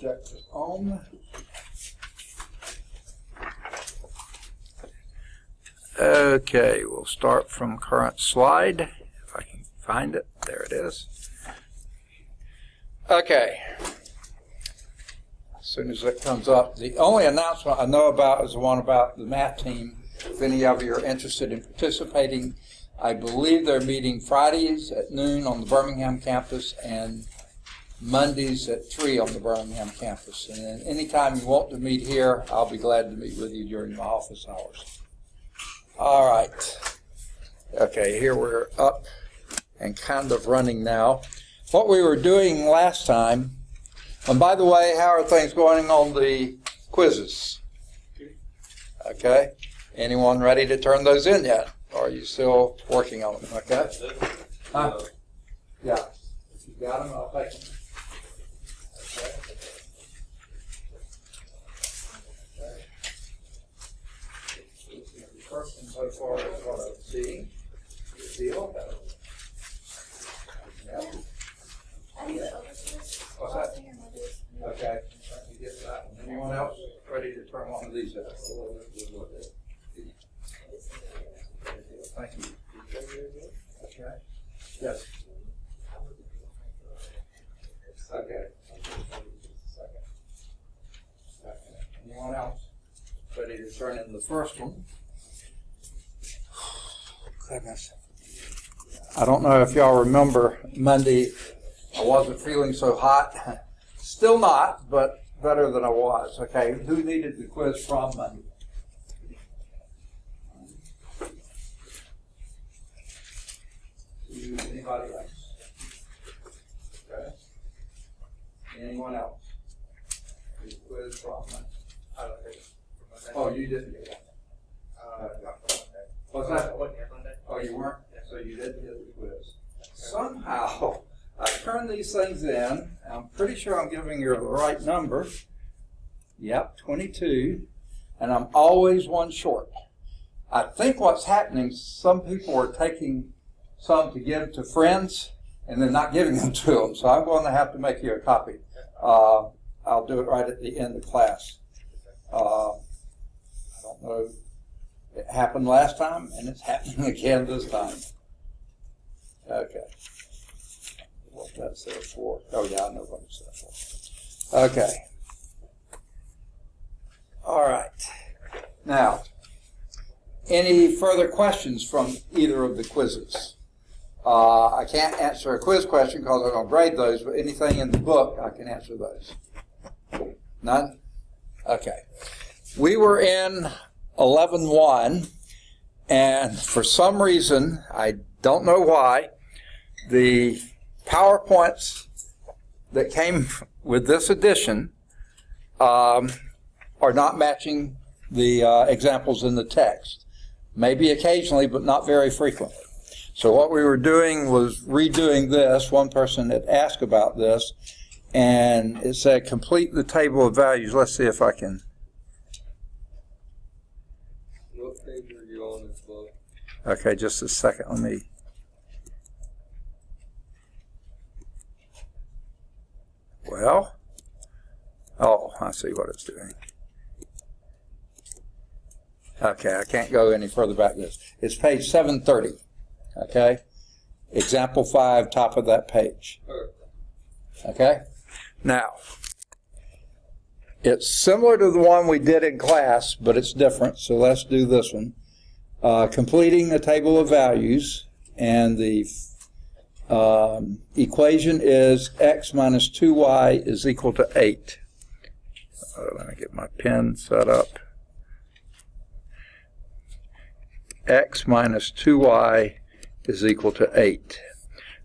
projector on. Okay, we'll start from current slide, if I can find it. There it is. Okay. As soon as it comes up, the only announcement I know about is the one about the math team. If any of you are interested in participating, I believe they're meeting Fridays at noon on the Birmingham campus and Mondays at 3 on the Birmingham campus. And then anytime you want to meet here, I'll be glad to meet with you during my office hours. All right. Okay, here we're up and kind of running now. What we were doing last time, and by the way, how are things going on the quizzes? Okay. Anyone ready to turn those in yet? Or are you still working on them? Okay. Huh? Yeah. If you got them, I'll take them. Okay. The first one so far is what I'm seeing. Good deal. Yeah. What's that? Okay. You get that one. Anyone else ready to turn one of these in? Thank you. Okay. Yes. Okay. Anyone else ready to turn in the first one? Goodness. I don't know if y'all remember Monday, I wasn't feeling so hot. Still not, but better than I was. Okay. Who needed the quiz from Monday? Anybody else? Okay. Anyone else? The quiz from Monday? I don't think. Oh, you didn't get it. What's that? Oh, you weren't? So you didn't get the quiz. Somehow, I turned these things in. I'm pretty sure I'm giving you the right number. Yep, 22. And I'm always one short. I think what's happening, some people are taking some to give to friends and then not giving them to them. So I'm going to have to make you a copy. I'll do it right at the end of class. I don't know. It happened last time, and it's happening again this time. Okay. What that's there for? Oh, yeah, I know what it's there for. Okay. All right. Now, any further questions from either of the quizzes? I can't answer a quiz question because I'm going to grade those, but anything in the book, I can answer those. None? Okay. We were in 11.1, and for some reason, I don't know why, the PowerPoints that came with this edition are not matching the examples in the text. Maybe occasionally, but not very frequently. So what we were doing was redoing this. One person had asked about this, and it said complete the table of values. Let's see if I can. What page are you on this book? Okay, just a second. Let me. Well, oh, I see what it's doing. Okay, I can't go any further back this. It's page 730. Okay? Example 5, top of that page. Okay? Now, it's similar to the one we did in class, but it's different, so let's do this one. Completing the table of values, and the equation is x minus 2y is equal to 8. Let me get my pen set up. X minus 2y is equal to 8.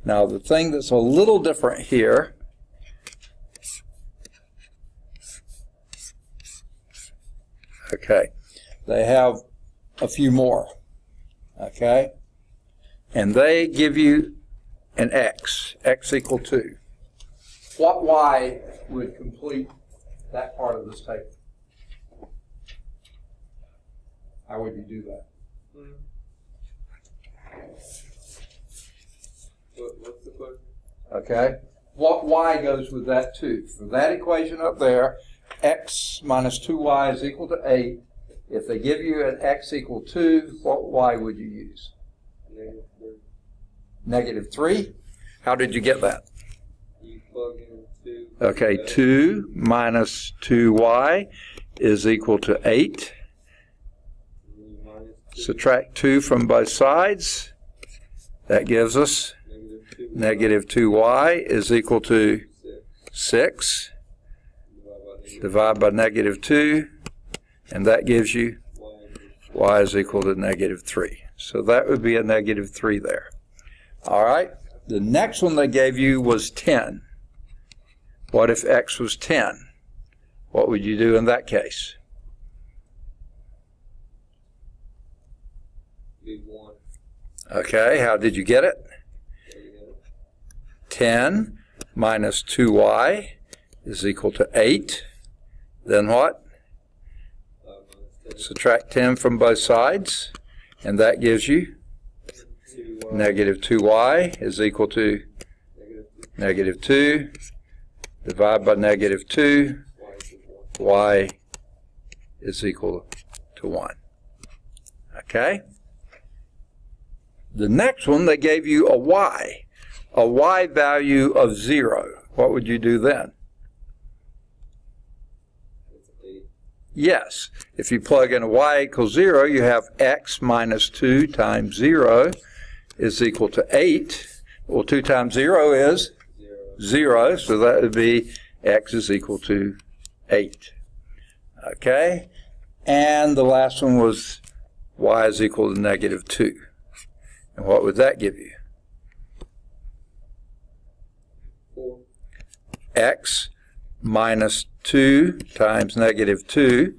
Now, the thing that's a little different here okay, they have a few more, okay, and they give you an x equal to. What y would complete that part of this table? How would you do that? What's the question? Okay, what y goes with that 2. For that equation up there, x minus 2y is equal to 8. If they give you an x equal 2, what y would you use? Negative 3. How did you get that? You plug in 2. Okay, 2 minus 2y is equal to 8. Subtract 2 from both sides. That gives us negative 2y is equal to 6. Divide by negative 2, and that gives you y is equal to negative 3. So that would be a negative 3 there. All right. The next one they gave you was 10. What if x was 10? What would you do in that case? Be 1. Okay, how did you get it? 10 minus 2y is equal to 8. Then what? Subtract 10 from both sides, and that gives you negative 2y is equal to negative 2. Divide by negative 2, y is equal to 1. Okay? The next one, they gave you a y value of 0. What would you do then? Yes, if you plug in a y equals 0, you have x minus 2 times 0 is equal to 8. Well, 2 times 0 is 0, so that would be x is equal to 8. Okay, and the last one was y is equal to negative 2. And what would that give you? 4. X minus 2 times negative 2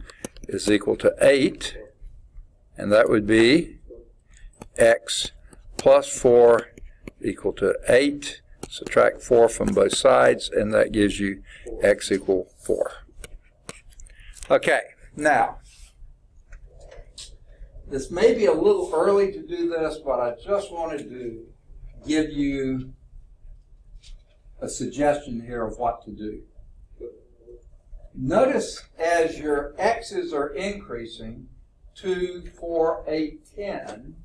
is equal to 8, and that would be x plus 4 equal to 8. Subtract 4 from both sides, and that gives you x equal 4. Okay, now, this may be a little early to do this, but I just wanted to give you a suggestion here of what to do. Notice as your x's are increasing, 2, 4, 8, 10,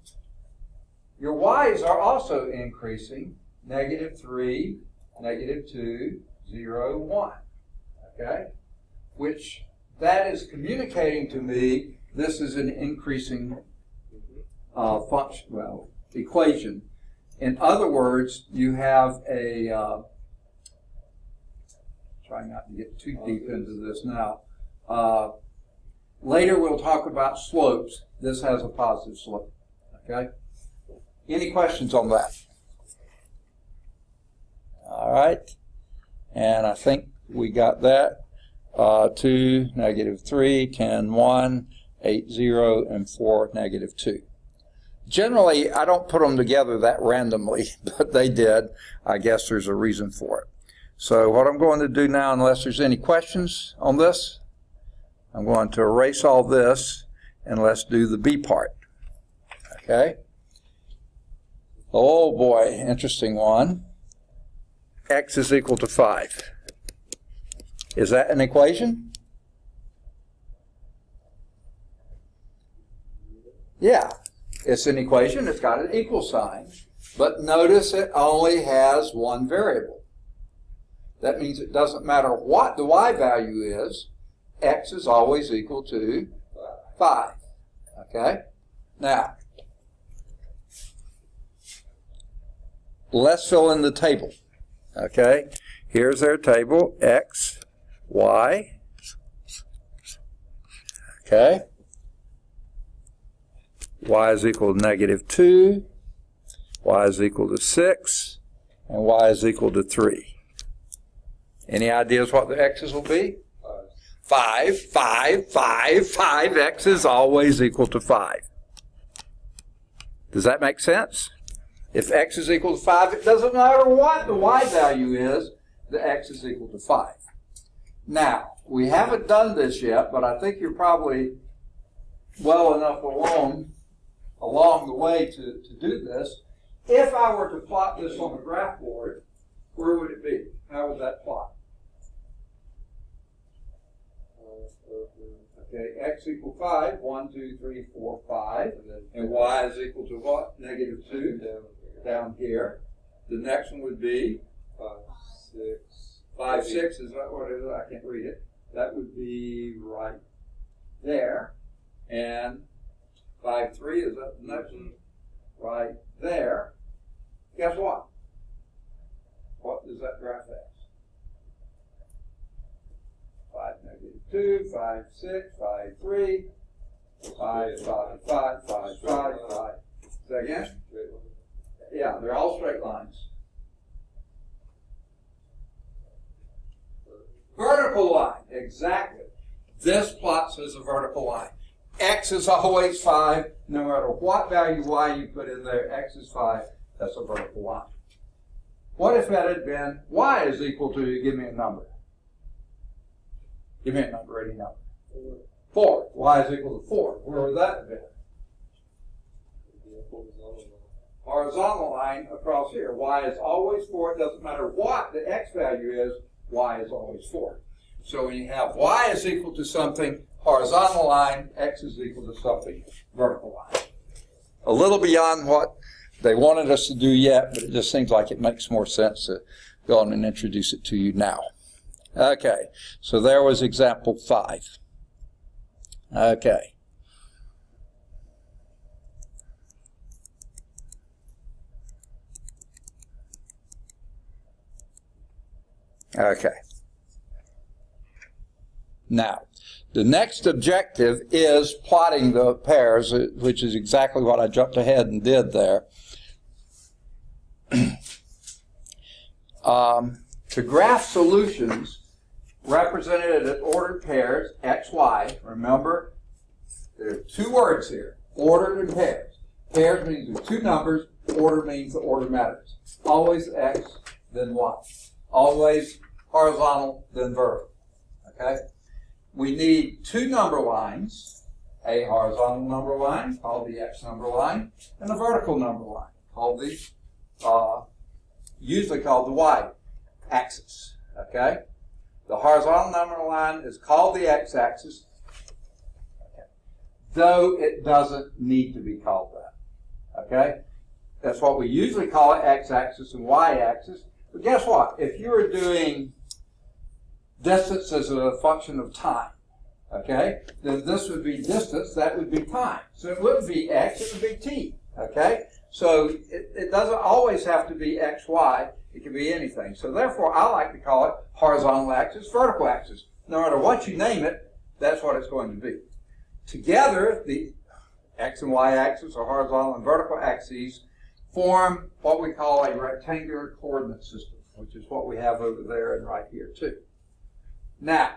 your y's are also increasing, negative 3, negative 2, 0, 1. Okay? Which that is communicating to me this is an increasing function, well, equation. In other words, you have a try not to get too deep into this now. Later we'll talk about slopes. This has a positive slope. Okay? Any questions on that? All right. And I think we got that. 2, negative 3, 10, 1, 8, 0, and 4, negative 2. Generally, I don't put them together that randomly, but they did. I guess there's a reason for it. So what I'm going to do now, unless there's any questions on this, I'm going to erase all this, and let's do the B part. Okay? Oh boy, interesting one. X is equal to 5. Is that an equation? Yeah, it's an equation. It's got an equal sign. But notice it only has one variable. That means it doesn't matter what the y value is, x is always equal to 5. Okay? Now, let's fill in the table. Okay? Here's our table, x, y. Okay? Y is equal to negative 2, y is equal to 6, and y is equal to 3. Any ideas what the x's will be? 5, 5, 5, 5. X is always equal to 5. Does that make sense? If x is equal to 5, it doesn't matter what the y value is, the x is equal to 5. Now, we haven't done this yet, but I think you're probably well enough along the way to do this. If I were to plot this on a graph board, where would it be? how would that plot? Okay, x equal 5, 1, 2, 3, 4, 5, and y is equal to what? Negative 2, down here. The next one would be 5, 6. 5, 6, is that what it is? I can't read it. That would be right there. And 5, 3, is that the next one? Right there. Guess what? What does that graph as? 5, negative 2, 5, 6, 5, 3, 5, 5, 5, 5, 5, 5. Say again? Yeah, they're all straight lines. Vertical line, exactly. This plots as a vertical line. X is always 5. No matter what value y you put in there, x is 5. That's a vertical line. What if that had been y is equal to, give me a number. Give me a number, any number. 4. Y is equal to 4. Where would that have been? Horizontal line across here. Y is always 4. It doesn't matter what the x value is, y is always 4. So when you have y is equal to something, horizontal line, x is equal to something, vertical line. A little beyond what they wanted us to do yet, but it just seems like it makes more sense to go on and introduce it to you now. Okay, so there was example 5. Okay. Okay. Now, the next objective is plotting the pairs, which is exactly what I jumped ahead and did there. To graph solutions represented as ordered pairs, x, y, remember, there are two words here, ordered and pairs. Pairs means there are two numbers, order means the order matters. Always x, then y. Always horizontal, then vertical. Okay? We need two number lines, a horizontal number line, called the x number line, and a vertical number line, called the, usually called the y-axis. Okay? The horizontal number line is called the x-axis, okay, though it doesn't need to be called that. Okay? That's what we usually call it, x-axis and y-axis. But guess what? If you were doing distance as a function of time, okay, then this would be distance, that would be time. So it wouldn't be x, it would be t, okay? So it doesn't always have to be x, y, it can be anything. So therefore, I like to call it horizontal axis, vertical axis. No matter what you name it, that's what it's going to be. Together, the x and y axis, or horizontal and vertical axes, form what we call a rectangular coordinate system, which is what we have over there and right here too. Now,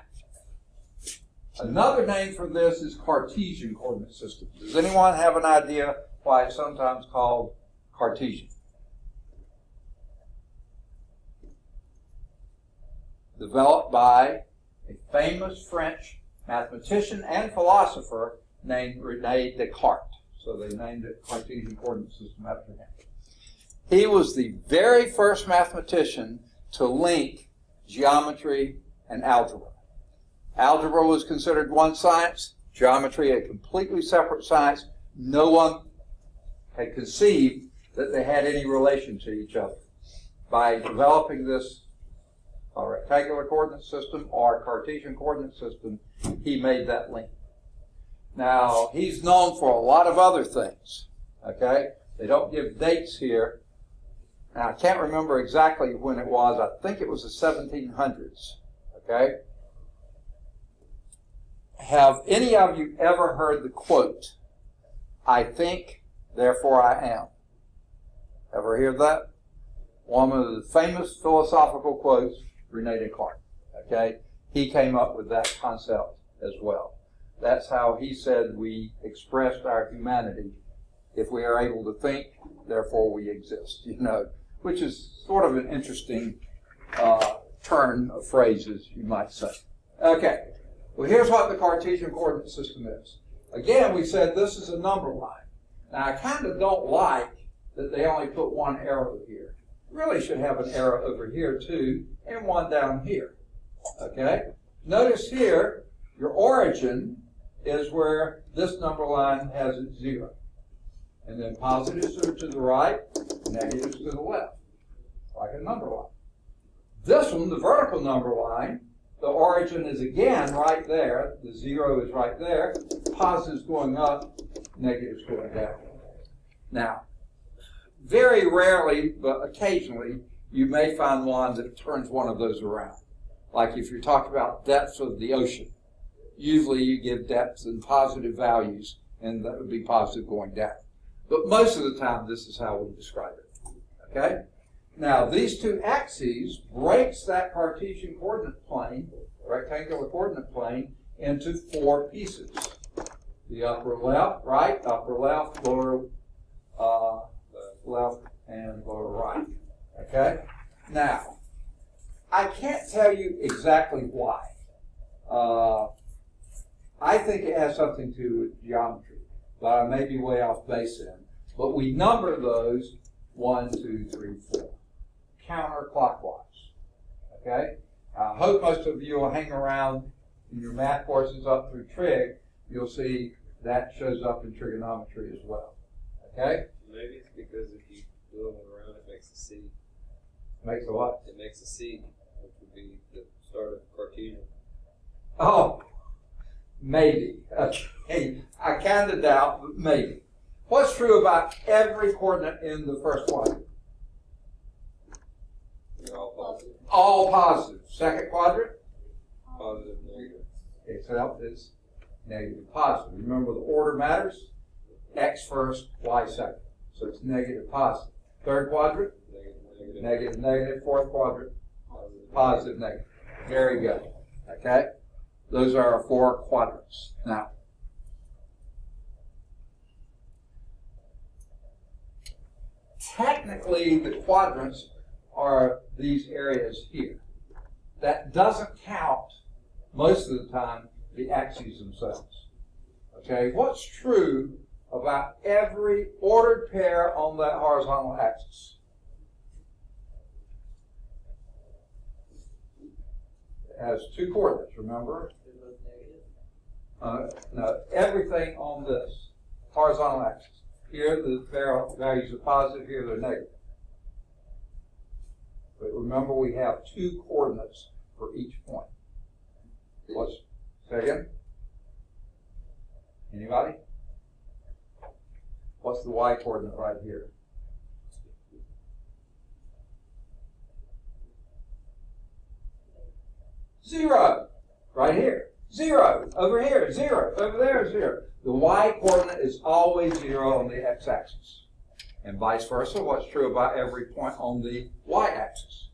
another name for this is Cartesian coordinate system. Does anyone have an idea why it's sometimes called Cartesian? Developed by a famous French mathematician and philosopher named René Descartes. So they named it Cartesian coordinate system after him. He was the very first mathematician to link geometry and algebra. Algebra was considered one science, geometry a completely separate science. No one had conceived that they had any relation to each other. By developing this rectangular coordinate system or Cartesian coordinate system, he made that link. Now, he's known for a lot of other things, okay? They don't give dates here. And I can't remember exactly when it was. I think it was the 1700s, okay? Have any of you ever heard the quote, "I think, therefore I am"? Ever hear that? One of the famous philosophical quotes, René Descartes, okay? He came up with that concept as well. That's how he said we expressed our humanity. If we are able to think, therefore we exist, you know, which is sort of an interesting turn of phrases, you might say. Okay, well, here's what the Cartesian coordinate system is. Again, we said this is a number line. Now, I kind of don't like that they only put one arrow here. really should have an arrow over here too, and one down here. Okay? Notice here, your origin is where this number line has its 0. And then positives are to the right, negatives to the left, like a number line. This one, the vertical number line, the origin is again right there. The 0 is right there. Positives going up, negatives going down. Now, very rarely, but occasionally, you may find one that turns one of those around. Like if you're talking about depths of the ocean, usually you give depths in positive values, and that would be positive going down. But most of the time, this is how we describe it. Okay? Now, these two axes breaks that Cartesian coordinate plane, rectangular coordinate plane, into 4 pieces. The upper left, right, upper left, lower left, and lower right. Okay? Now, I can't tell you exactly why. I think it has something to do with geometry, but I may be way off base in. But we number those 1, 2, 3, 4, counterclockwise. Okay? I hope most of you will hang around in your math courses up through trig. You'll see that shows up in trigonometry as well. Okay? Maybe it's because if you do them around, it makes a C. Makes a what? It makes a C, which would be the start of Cartesian. Oh, maybe. Okay. I kind of doubt, but maybe. What's true about every coordinate in the first quadrant? They're all positive. All positive. Second quadrant? Positive, negative. Except it's negative positive. Remember the order matters? X first, Y second. So it's negative positive. Third quadrant? Negative, negative. Negative, negative. Fourth quadrant? Positive, Positive, negative. Very good. Okay? Those are our 4 quadrants. Now, technically, the quadrants are these areas here. That doesn't count, most of the time, the axes themselves. Okay? What's true about every ordered pair on that horizontal axis? It has 2 coordinates, remember? No, everything on this horizontal axis. Here, the values are positive. Here, they're negative. But remember, we have 2 coordinates for each point. What's, say again? Anybody? What's the y coordinate right here? 0. Right here. 0. Over here. 0. Over there. 0. The y coordinate is always 0 on the x-axis. And vice versa. What's true about every point on the y-axis?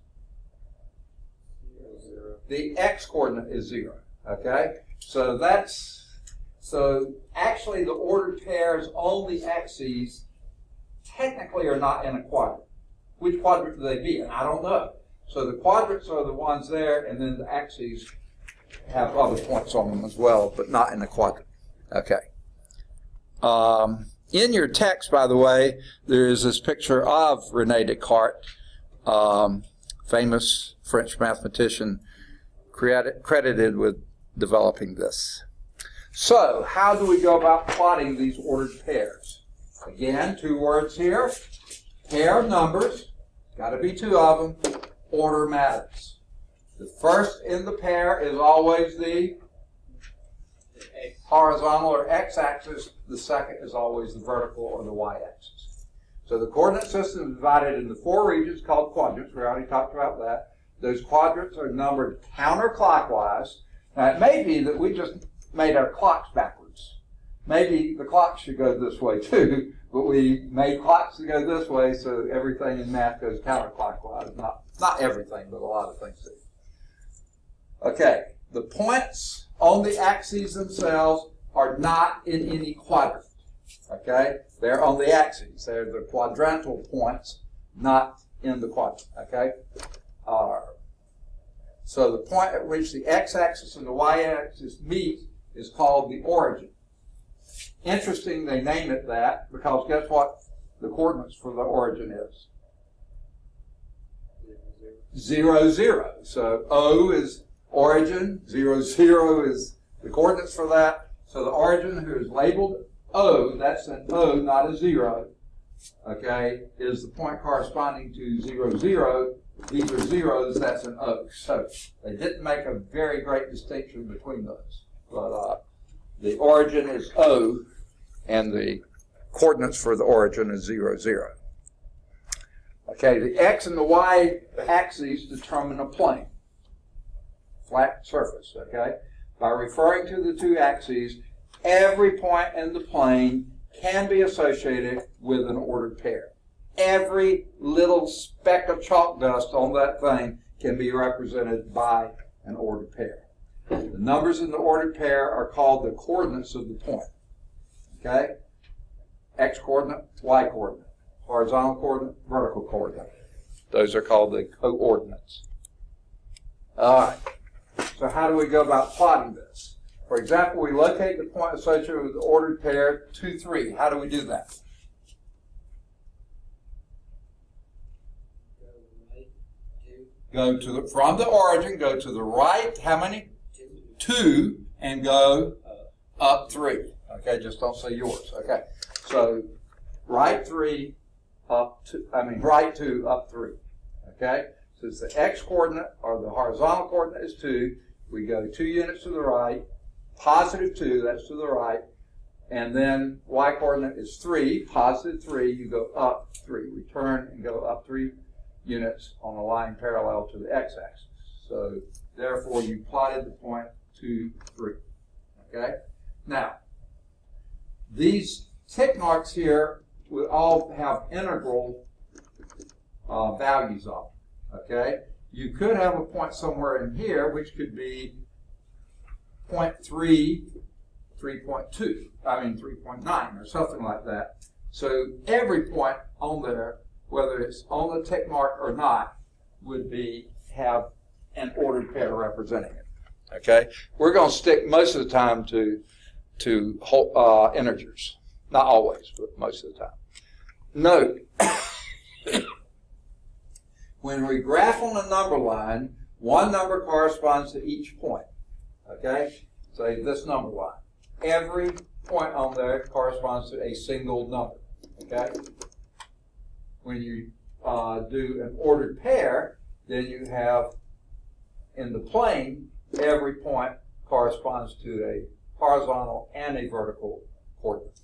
0. The x coordinate is 0. Okay? So actually the ordered pairs on the axes technically are not in a quadrant. Which quadrant do they be in? I don't know. So the quadrants are the ones there, and then the axes have other points on them as well, but not in the quadrant. Okay. In your text, by the way, there is this picture of René Descartes, famous French mathematician, credited with developing this. So, how do we go about plotting these ordered pairs? Again, 2 words here. Pair of numbers, got to be 2 of them. Order matters. The first in the pair is always the horizontal or x-axis. The second is always the vertical or the y-axis. So the coordinate system is divided into 4 regions called quadrants. We already talked about that. Those quadrants are numbered counterclockwise. Now, it may be that we just made our clocks backwards. Maybe the clocks should go this way too, but we made clocks to go this way, so everything in math goes counterclockwise. Not everything, but a lot of things do. Okay, the points on the axes themselves are not in any quadrant. Okay, they're on the axes. They're the quadrantal points, not in the quadrant. Okay, so the point at which the x-axis and the y-axis meet is called the origin. Interesting, they name it that because guess what the coordinates for the origin is? 0, 0. So O is origin, 0, 0 is the coordinates for that. So the origin, who is labeled O, that's an O, not a 0, okay, is the point corresponding to 0, 0. These are zeros, that's an O. So they didn't make a very great distinction between those. But the origin is O, and the coordinates for the origin is 0, 0. Okay, the X and the Y axes determine a plane, flat surface, okay? By referring to the two axes, every point in the plane can be associated with an ordered pair. Every little speck of chalk dust on that thing can be represented by an ordered pair. The numbers in the ordered pair are called the coordinates of the point. Okay? X coordinate, Y coordinate, horizontal coordinate, vertical coordinate. Those are called the coordinates. All right. So how do we go about plotting this? For example, we locate the point associated with the ordered pair 2, 3. How do we do that? Go to the, from the origin, go to the right, how many? 2, and go up 3. Okay, just don't say yours. Okay, so right 3, right 2, up 3. Okay, so it's the X coordinate, or the horizontal coordinate is 2. We go 2 units to the right, positive 2, that's to the right, and then Y coordinate is 3, positive 3, you go up 3. Return and go up 3 units on a line parallel to the x-axis. So therefore you plotted the point 2, 3. Okay? Now, these tick marks here would all have integral values on them. Okay? You could have a point somewhere in here which could be 0.3, 3.2, 3.9 or something like that. So every point on there, whether it's on the tick mark or not, would have an ordered pair representing it. Okay, we're going to stick most of the time to integers, not always, but most of the time. Note, when we graph on a number line, one number corresponds to each point. Okay, say this number line. Every point on there corresponds to a single number. Okay. When you do an ordered pair, then you have in the plane, every point corresponds to a horizontal and a vertical coordinate.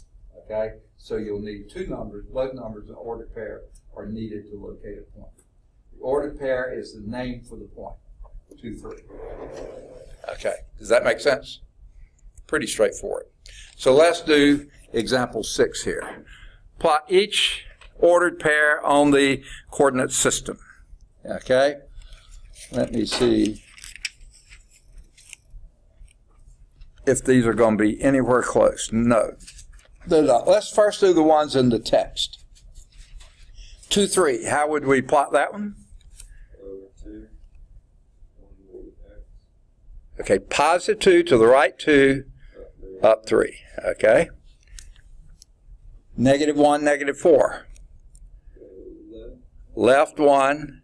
Okay? So you'll need two numbers. Both numbers in ordered pair are needed to locate a point. The ordered pair is the name for the point. 2, 3. Okay. Does that make sense? Pretty straightforward. So let's do example 6 here. Plot each ordered pair on the coordinate system. Okay? Let me see if these are going to be anywhere close. No, they're not. Let's first do the ones in the text. 2, 3. How would we plot that one? Okay, positive 2 to the right 2, up 3. Okay? Negative 1, negative 4. Left 1,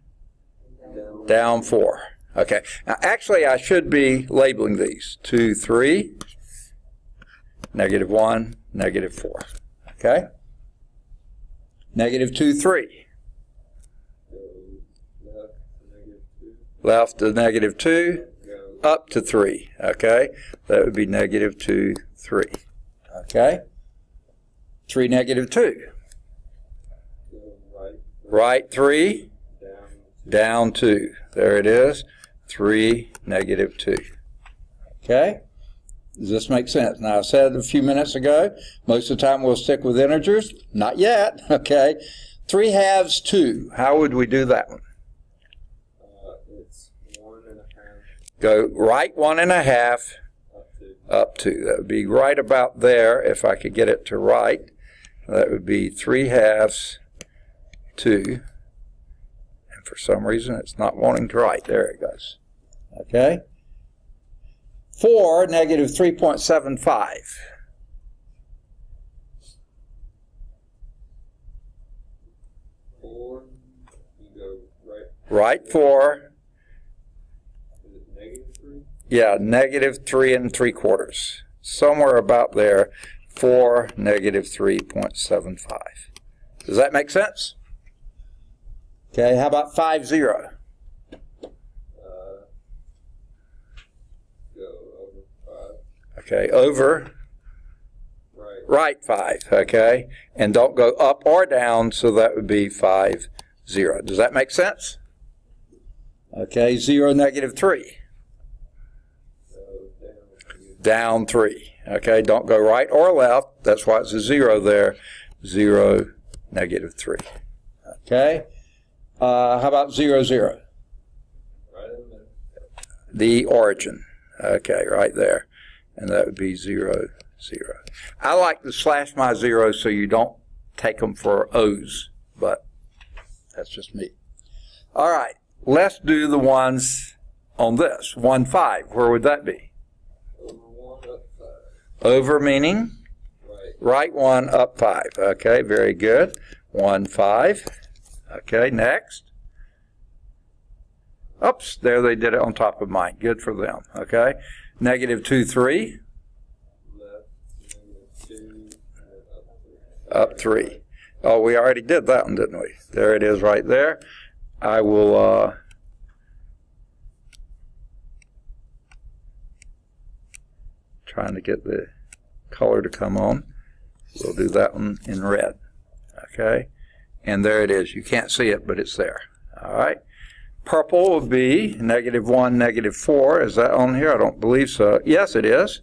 down 4. Okay. Now, actually, I should be labeling these. 2, 3, negative 1, negative 4. Okay? Negative 2, 3. Left to negative 2, up to 3. Okay? That would be negative 2, 3. Okay? 3, negative 2. Right 3, down 2. There it is. 3, negative 2. Okay? Does this make sense? Now, I said a few minutes ago, most of the time we'll stick with integers. Not yet. Okay? 3 halves 2. How would we do that one? It's 1.5. Go right 1.5, up 2. That would be right about there if I could get it to right. That would be 3 halves 2. And for some reason, it's not wanting to write. There it goes. Okay? 4, negative 3.75. 4, you go right. right 4. Is it negative 3? Yeah, negative 3 3/4. Somewhere about there, 4, negative 3.75. Does that make sense? Okay, how about 5, 0? Go over 5. Okay, over right 5, okay? And don't go up or down, so that would be 5, 0. Does that make sense? Okay, 0, negative 3. Down 3. Okay, don't go right or left. That's why it's a 0 there. 0, negative 3. Okay, how about 0, 0? Right in the middle. The origin. Okay, right there. And that would be 0, 0. I like to slash my zeros so you don't take them for O's, but that's just me. All right, let's do the ones on this. 1, 5, where would that be? Over 1, up 5. Over meaning? Right 1, up 5. Okay, very good. 1, 5. Okay, next. Oops, there they did it on top of mine. Good for them. Okay, negative 2, 3. Up 3. Oh, we already did that one, didn't we? There it is right there. I will trying to get the color to come on. We'll do that one in red. Okay, and there it is. You can't see it, but it's there. All right. Purple will be negative 1, negative 4. Is that on here? I don't believe so. Yes, it is.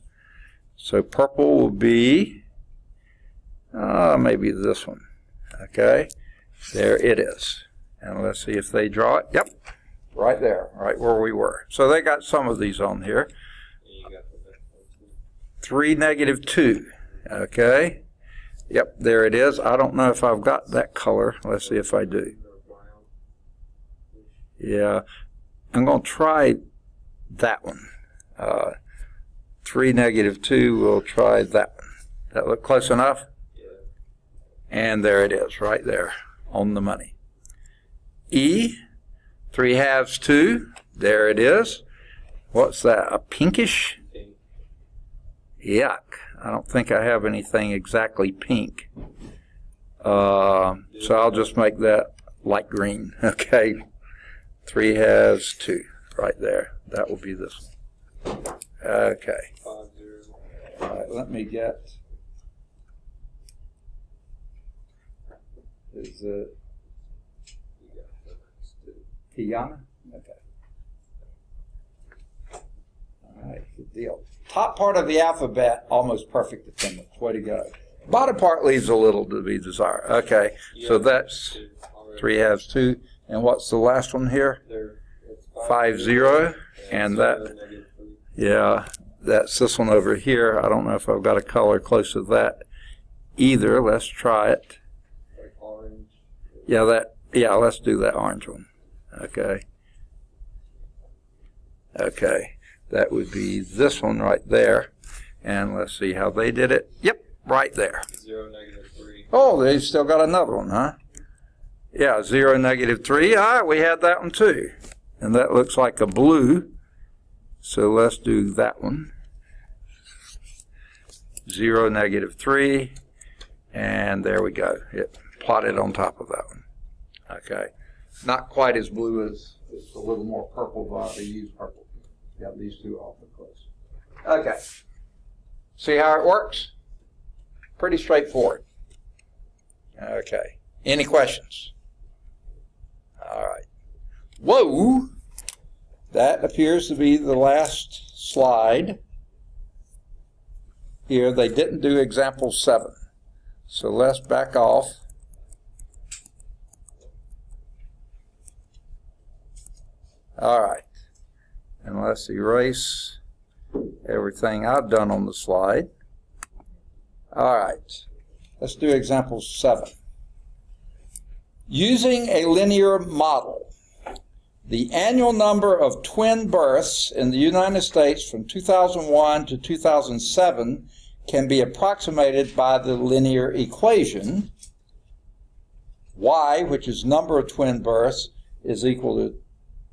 So purple will be maybe this one. Okay, there it is. And let's see if they draw it. Yep, right there, right where we were. So they got some of these on here. 3, negative 2. Okay, yep, there it is. I don't know if I've got that color. Let's see if I do. Yeah, I'm going to try that one. 3, negative 2, we'll try that one. That look close enough? And there it is, right there, on the money. E, 3 halves 2, there it is. What's that, a pinkish? Yuck, I don't think I have anything exactly pink. So I'll just make that light green, okay. 3 halves 2, right there. That will be this one. Okay. All right, let me get... Is it Tiana? Okay. All right, good deal. Top part of the alphabet, almost perfect attendance. Way to go. Bottom part leaves a little to be desired. Okay, so that's 3 halves 2. And what's the last one here? 5, 0. And that, yeah, that's this one over here. I don't know if I've got a color close to that either. Let's try it. Yeah, let's do that orange one. Okay. Okay, that would be this one right there. And let's see how they did it. Yep, right there. 0, negative 3. Oh, they've still got another one, huh? Yeah, 0, negative 3. All right, we had that one too. And that looks like a blue. So let's do that one. 0, negative 3. And there we go. It plotted on top of that one. Okay. Not quite as blue as, it's a little more purple, but I use purple. Got these two awfully close. Okay. See how it works? Pretty straightforward. Okay. Any questions? All right. Whoa! That appears to be the last slide. Here, they didn't do example 7. So let's back off. All right. And let's erase everything I've done on the slide. All right. Let's do example 7. Using a linear model, the annual number of twin births in the United States from 2001 to 2007 can be approximated by the linear equation. Y, which is number of twin births, is equal to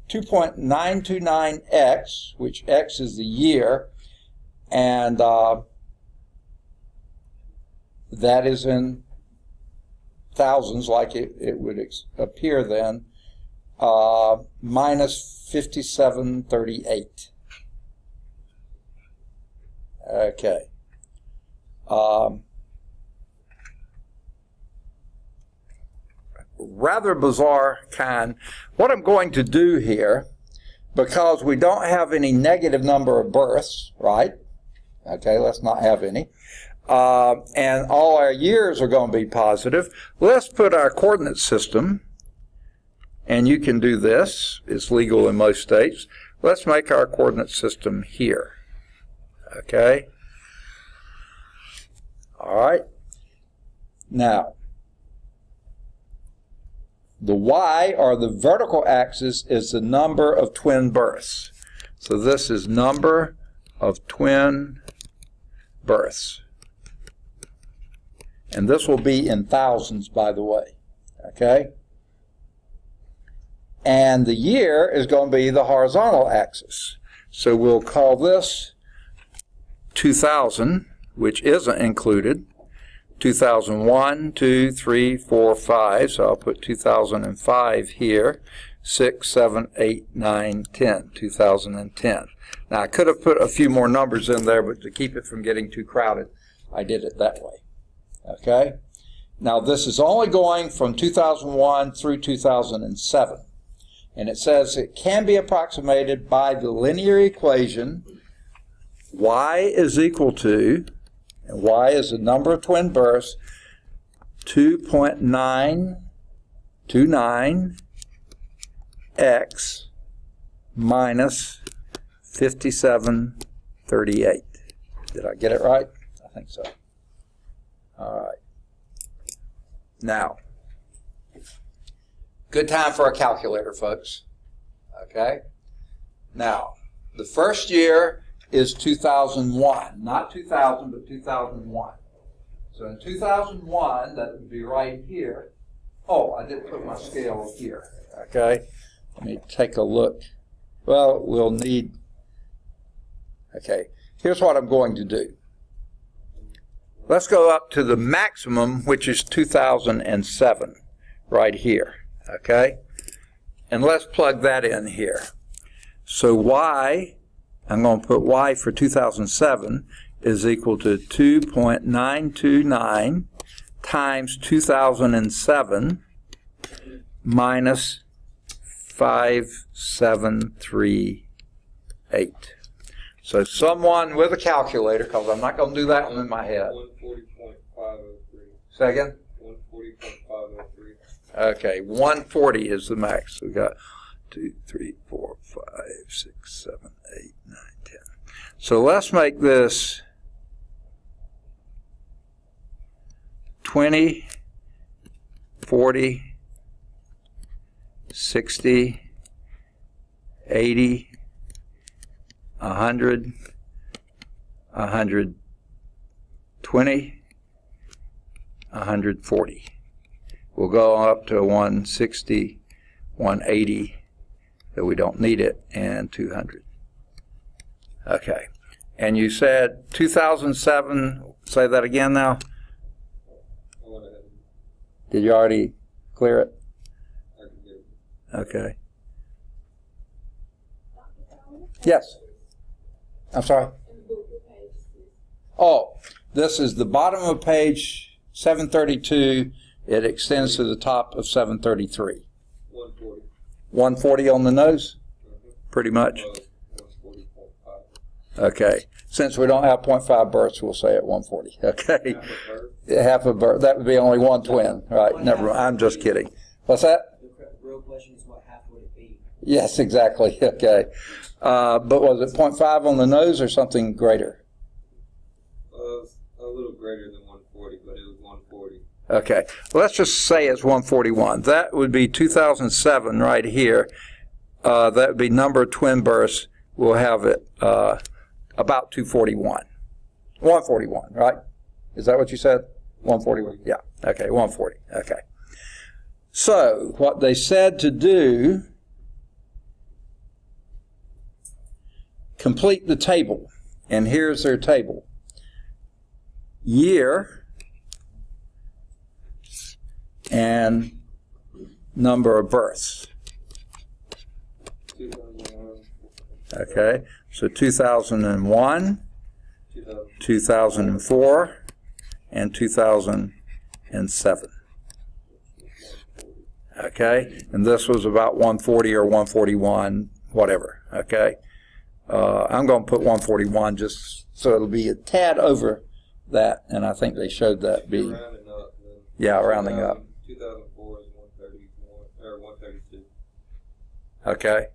2.929x, which x is the year, and that is in thousands like it would appear then, minus 5738. Okay. Rather bizarre kind. What I'm going to do here, because we don't have any negative number of births, right? Okay, let's not have any. And all our years are going to be positive. Let's put our coordinate system, and you can do this. It's legal in most states. Let's make our coordinate system here. Okay? All right. Now, the y, or the vertical axis, is the number of twin births. So this is number of twin births. And this will be in thousands, by the way. Okay? And the year is going to be the horizontal axis. So we'll call this 2000, which isn't included. 2001, 2, 3, 4, 5. So I'll put 2005 here. 6, 7, 8, 9, 10. 2010. Now I could have put a few more numbers in there, but to keep it from getting too crowded, I did it that way. Okay? Now this is only going from 2001 through 2007. And it says it can be approximated by the linear equation y is equal to, and y is the number of twin births, 2.929x minus 5738. Did I get it right? I think so. All right. Now, good time for a calculator, folks. Okay? Now, the first year is 2001. Not 2000, but 2001. So in 2001, that would be right here. Oh, I didn't put my scale here. Okay? Let me take a look. Well, we'll need... Okay, here's what I'm going to do. Let's go up to the maximum, which is 2007, right here. Okay? And let's plug that in here. So y, I'm going to put y for 2007 is equal to 2.929 times 2007 minus 5738. So someone with a calculator, because I'm not going to do that one in my head. 140.503. Second? 140.503. Okay, 140 is the max. We got 2, 3, 4, 5, 6, 7, 8, 9, 10. So let's make this 20, 40, 60, 80, 100, 120, 140. We'll go up to 160, 180, that we don't need it, and 200. Okay. And you said 2007, say that again now? Did you already clear it? Okay. Yes. I'm sorry? Oh, this is the bottom of page 732. It extends to the top of 733. 140. 140 on the nose? Pretty much. 140.5. Okay. Since we don't have 0.5 births, we'll say at 140. Okay. Half a birth. That would be only one twin. Right. Never mind. I'm just kidding. What's that? The real question is, what half would it be? Yes, exactly. Okay. But was it 0.5 on the nose or something greater? A little greater than 140, but it was 140. Okay. Well, let's just say it's 141. That would be 2007 right here. That would be number of twin births. We'll have it about 241. 141, right? Is that what you said? 141? Yeah. Okay, 140. Okay. So, what they said to do, complete the table. And here's their table. Year and number of births. 2001, Okay, so 2001, 2004, and 2007. Okay, and this was about 140 or 141, whatever. Okay, I'm going to put 141 just so it'll be a tad over that, and I think they showed that be, rounding up. Then yeah, rounding up. 2004 is 131 or 132. Okay,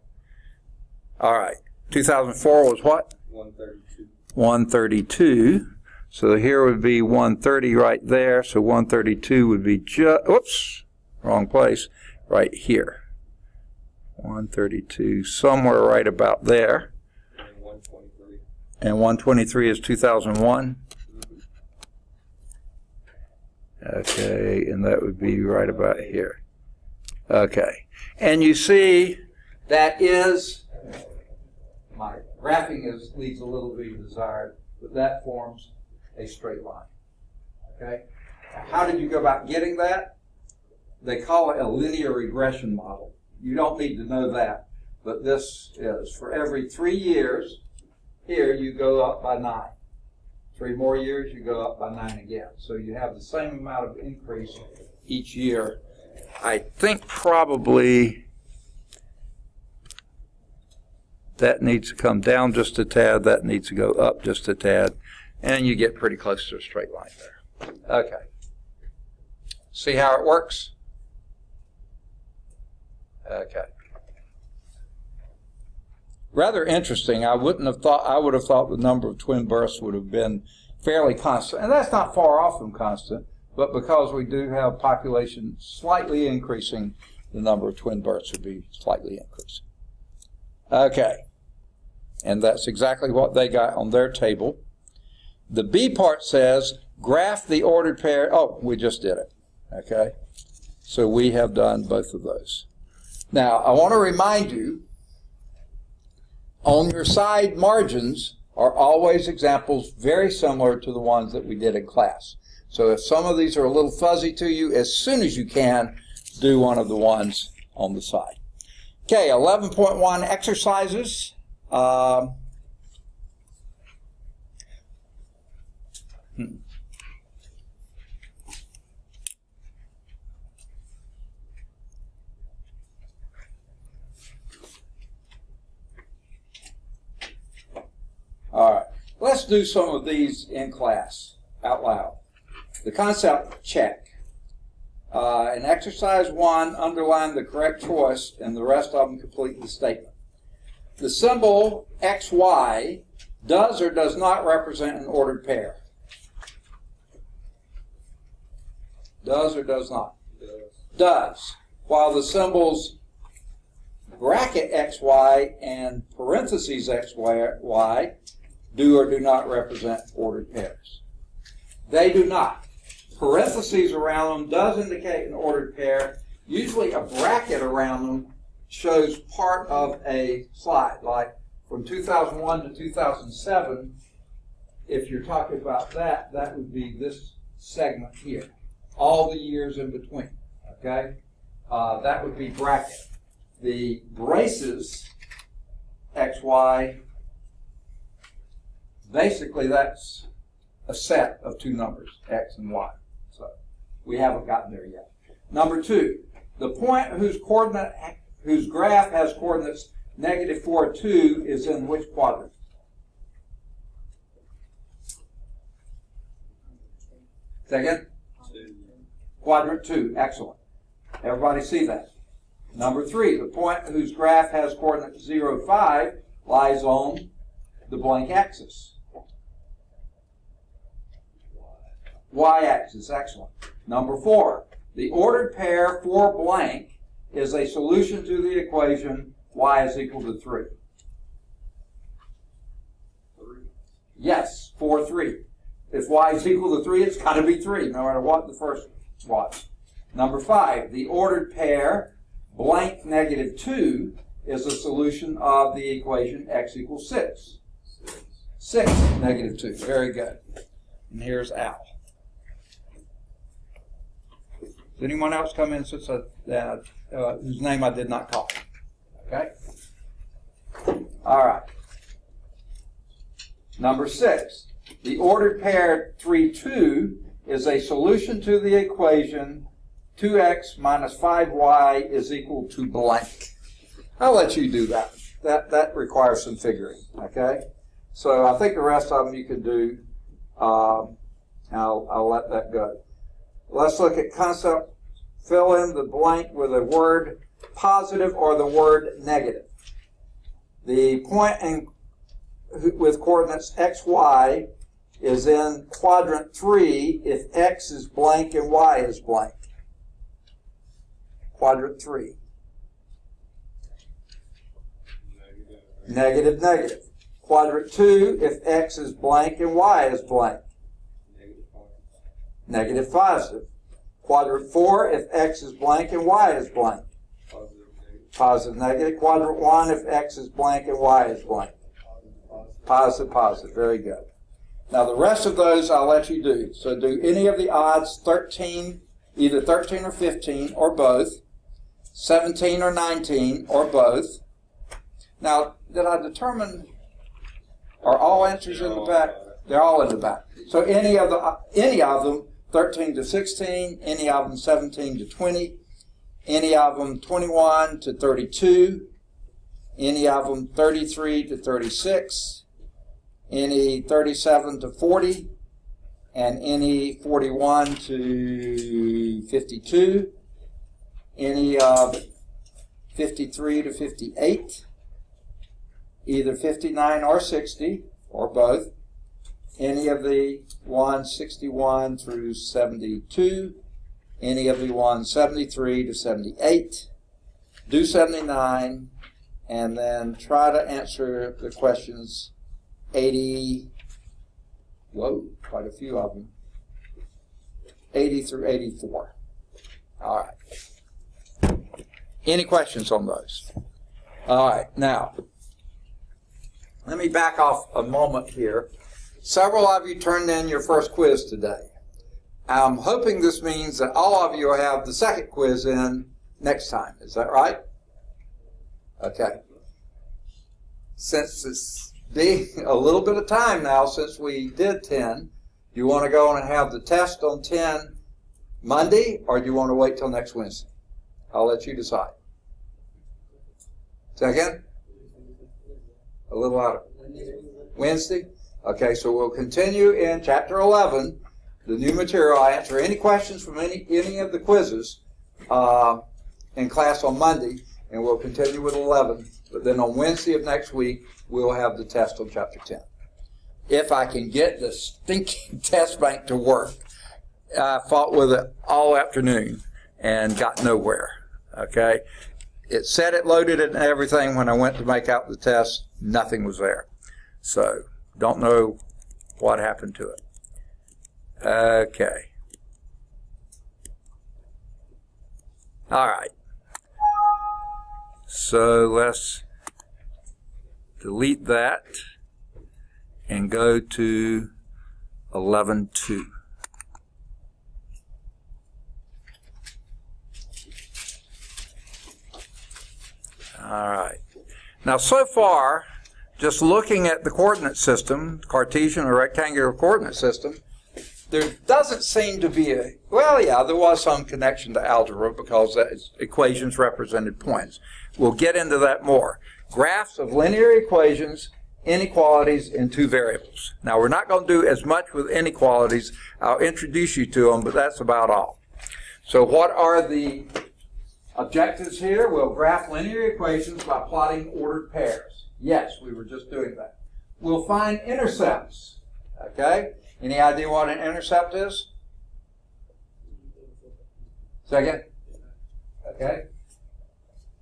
all right. 2004 was what? 132. 132. So here would be 130 right there. So 132 would be oops, wrong place, right here. 132, somewhere right about there. And 123. And 123 is 2001. Okay, and that would be right about here. Okay, and you see that is, my graphing leaves a little bit desired, but that forms a straight line. Okay, how did you go about getting that? They call it a linear regression model. You don't need to know that, but this is for every 3 years. Here you go up by 9. 3 more years, you go up by 9 again. So you have the same amount of increase each year. I think probably that needs to come down just a tad, that needs to go up just a tad, and you get pretty close to a straight line there. Okay. See how it works? Okay. Rather interesting. I would have thought the number of twin births would have been fairly constant, and that's not far off from constant, but because we do have population slightly increasing, the number of twin births would be slightly increasing. Okay, and that's exactly what they got on their table. The B part says, graph the ordered pair. Oh, we just did it. Okay, so we have done both of those. Now, I want to remind you, on your side margins are always examples very similar to the ones that we did in class. So if some of these are a little fuzzy to you, as soon as you can, do one of the ones on the side. Okay, 11.1 exercises. All right, let's do some of these in class, out loud. The concept, check. In exercise 1, underline the correct choice, and the rest of them complete the statement. The symbol XY does or does not represent an ordered pair? Does or does not? Does. While the symbols bracket XY and parentheses XY do or do not represent ordered pairs. They do not. Parentheses around them does indicate an ordered pair. Usually a bracket around them shows part of a slide, like from 2001 to 2007. If you're talking about that, that would be this segment here. All the years in between, okay? That would be bracket. The braces, XY, basically that's a set of two numbers, X and Y. So we haven't gotten there yet. Number 2, the point whose graph has coordinates -4, 2 is in which quadrant? Second? Quadrant 2, excellent. Everybody see that? Number 3, the point whose graph has coordinates 0, 5 lies on the blank axis. Y-axis, excellent. Number 4, the ordered pair for blank is a solution to the equation y is equal to 3. Yes, 4, 3. If y is equal to 3, it's got to be 3, no matter what the first was. Number 5, the ordered pair blank negative 2 is a solution of the equation x equals 6. 6 negative 2. Very good. And here's Al. Does anyone else come in since whose name I did not call? Okay? All right. Number 6. The ordered pair 3, 2 is a solution to the equation 2x minus 5y is equal to blank. I'll let you do that. That requires some figuring, okay? So I think the rest of them you can do. I'll let that go. Let's look at concept. Fill in the blank with a word positive or the word negative. The point with coordinates x, y is in quadrant 3 if x is blank and y is blank. Quadrant 3. Negative, negative. Quadrant 2 if x is blank and y is blank. Negative, positive. Quadrant 4 if x is blank and y is blank. Positive, negative. Quadrant 1 if x is blank and y is blank. Positive, positive. Very good. Now the rest of those I'll let you do. So do any of the odds 13, either 13 or 15 or both, 17 or 19 or both. Now, did I determine, are all answers in the back? They're all in the back. So any of them 13 to 16, any of them 17 to 20, any of them 21 to 32, any of them 33 to 36, any 37 to 40, and any 41 to 52, any of 53 to 58, either 59 or 60, or both, any of the ones 61 through 72, any of the ones 73 to 78, do 79, and then try to answer the questions 80, whoa, quite a few of them, 80 through 84. All right. Any questions on those? All right, now, let me back off a moment here. Several of you turned in your first quiz today. I'm hoping this means that all of you will have the second quiz in next time. Is that right? Okay. Since it's being a little bit of time now since we did 10, do you want to go on and have the test on 10 Monday, or do you want to wait till next Wednesday? I'll let you decide. Second? A little louder. Wednesday? Okay, so we'll continue in Chapter 11, the new material. I answer any questions from any of the quizzes in class on Monday, and we'll continue with 11. But then on Wednesday of next week, we'll have the test on Chapter 10. If I can get the stinking test bank to work. I fought with it all afternoon and got nowhere, okay? It said it loaded it and everything. When I went to make out the test, nothing was there. So, don't know what happened to it. Okay. All right. So, let's delete that and go to 11.2. All right. Now, so far, just looking at the coordinate system, Cartesian or rectangular coordinate system, there doesn't seem to be well, yeah, there was some connection to algebra because equations represented points. We'll get into that more. Graphs of linear equations, inequalities, and two variables. Now, we're not going to do as much with inequalities. I'll introduce you to them, but that's about all. So what are the objectives here? We'll graph linear equations by plotting ordered pairs. Yes, we were just doing that. We'll find intercepts. Okay? Any idea what an intercept is? Second? Okay.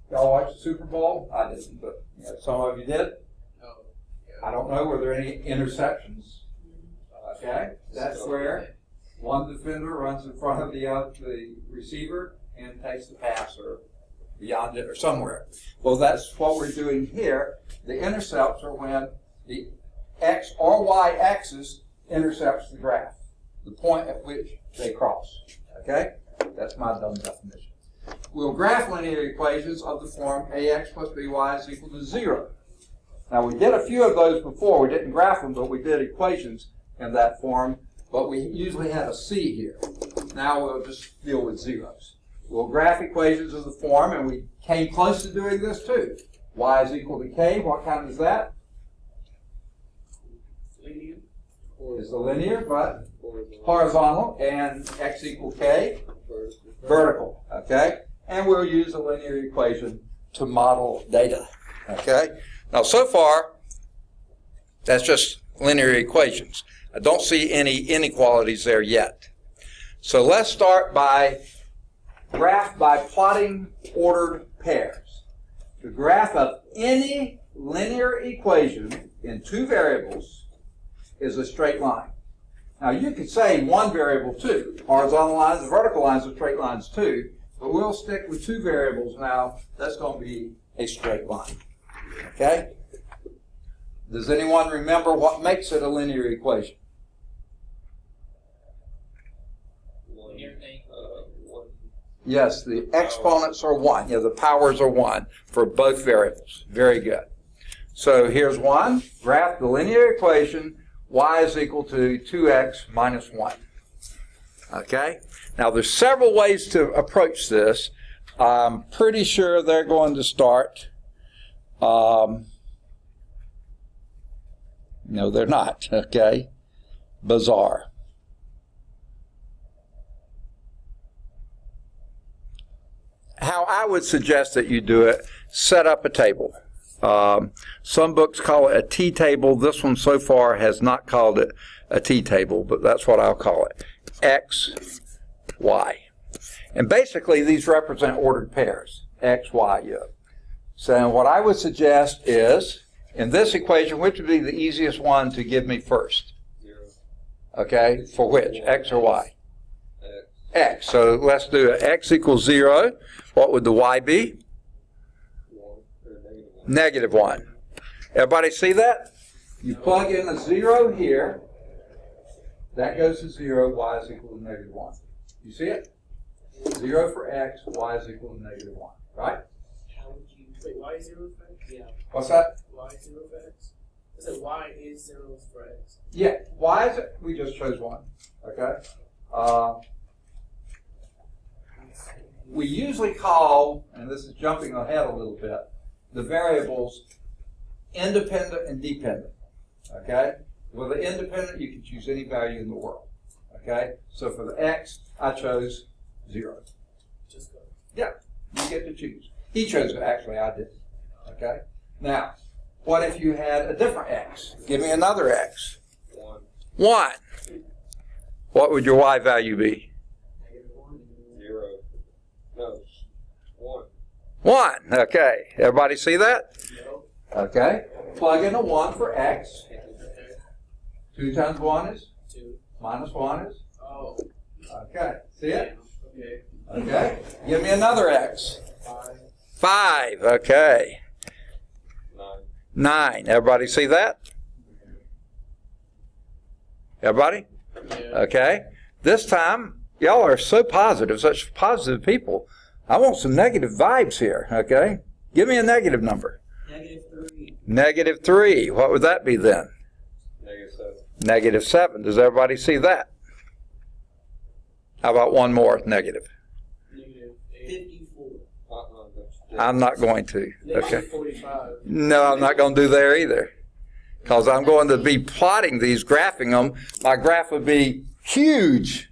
Y'all watch the Super Bowl? I didn't, but some of you did. I don't know. Were there any interceptions? Okay. That's where One defender runs in front of the receiver and takes the pass or beyond it or somewhere. Well, that's what we're doing here. The intercepts are when the X or Y axis intercepts the graph, the point at which they cross. Okay? That's my dumb definition. We'll graph linear equations of the form ax plus by is equal to 0. Now, we did a few of those before. We didn't graph them, but we did equations in that form. But we usually had a C here. Now we'll just deal with zeros. We'll graph equations of the form, and we came close to doing this too. Y is equal to k. What kind is that? Linear. Is the linear, but horizontal, and x equal k, vertical. Okay? And we'll use a linear equation to model data. Okay? Now, so far, that's just linear equations. I don't see any inequalities there yet. So let's start by graph by plotting ordered pairs. The graph of any linear equation in two variables is a straight line. Now, you could say one variable too. Horizontal lines and vertical lines are straight lines too, but we'll stick with two variables now. That's going to be a straight line. Okay? Does anyone remember what makes it a linear equation? Yes, the exponents are 1. Yeah, the powers are 1 for both variables. Very good. So here's one. Graph the linear equation. Y is equal to 2x minus 1. Okay? Now, there's several ways to approach this. I'm pretty sure they're going to start. No, they're not. Okay? Bizarre. How I would suggest that you do it, set up a table. Some books call it a T-table. This one so far has not called it a T-table, but that's what I'll call it. X, Y. And basically, these represent ordered pairs. X, Y, yeah. So what I would suggest is, in this equation, which would be the easiest one to give me first? 0. Okay, for which? X or Y? X. So let's do it. X equals 0. What would the Y be? 1 or Negative 1. Everybody see that? You plug in a 0 here. That goes to 0. Y is equal to negative 1. You see it? 0 for X. Y is equal to negative 1. Right? How would you... Wait, y is 0 for x? Yeah. What's that? Y is 0 for x? I said y is 0 for x. Yeah. Y is it? We just chose 1. Okay? We usually call, and this is jumping ahead a little bit, the variables independent and dependent. Okay? With the independent, you can choose any value in the world. Okay? So for the X, I chose 0. Just go. Yeah, you get to choose. He chose it, actually, I didn't. Okay? Now, what if you had a different X? Give me another X. 1. 1. What would your Y value be? Negative 1. 0. No. 1. 1. Okay. Everybody see that? No. Okay. Plug in a 1 for X. 2 times 1 is? 2. Minus 1 is? Oh. Okay. See it? Okay. Okay. Give me another X. 5. 5. Okay. 9. 9. Everybody see that? Everybody? Yeah. Okay. This time, y'all are so positive, such positive people. I want some negative vibes here. Okay. Give me a negative number. Negative 3. Negative 3. What would that be then? Negative 7. Negative 7. Does everybody see that? How about one more negative? Negative 8. 54. I'm not going to. Okay. Negative 45. No, I'm not going to do there either. Because I'm going to be plotting these, graphing them. My graph would be huge.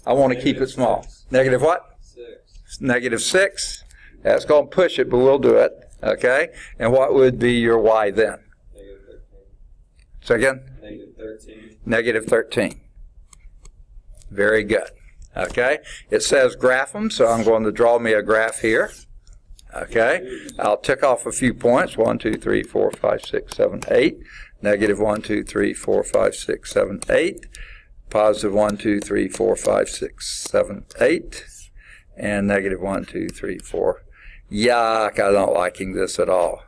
I want to keep it small. Negative what? 6. Negative 6. That's going to push it, but we'll do it. Okay? And what would be your Y then? Negative 13. So again? Negative 13. Negative 13. Very good. Okay? It says graph them, so I'm going to draw me a graph here. Okay? I'll tick off a few points. 1, 2, 3, 4, 5, 6, 7, 8. Negative 1, 2, 3, 4, 5, 6, 7, 8. positive 1, 2, 3, 4, 5, 6, 7, 8, and negative 1, 2, 3, 4. Yuck, I don't liking this at all.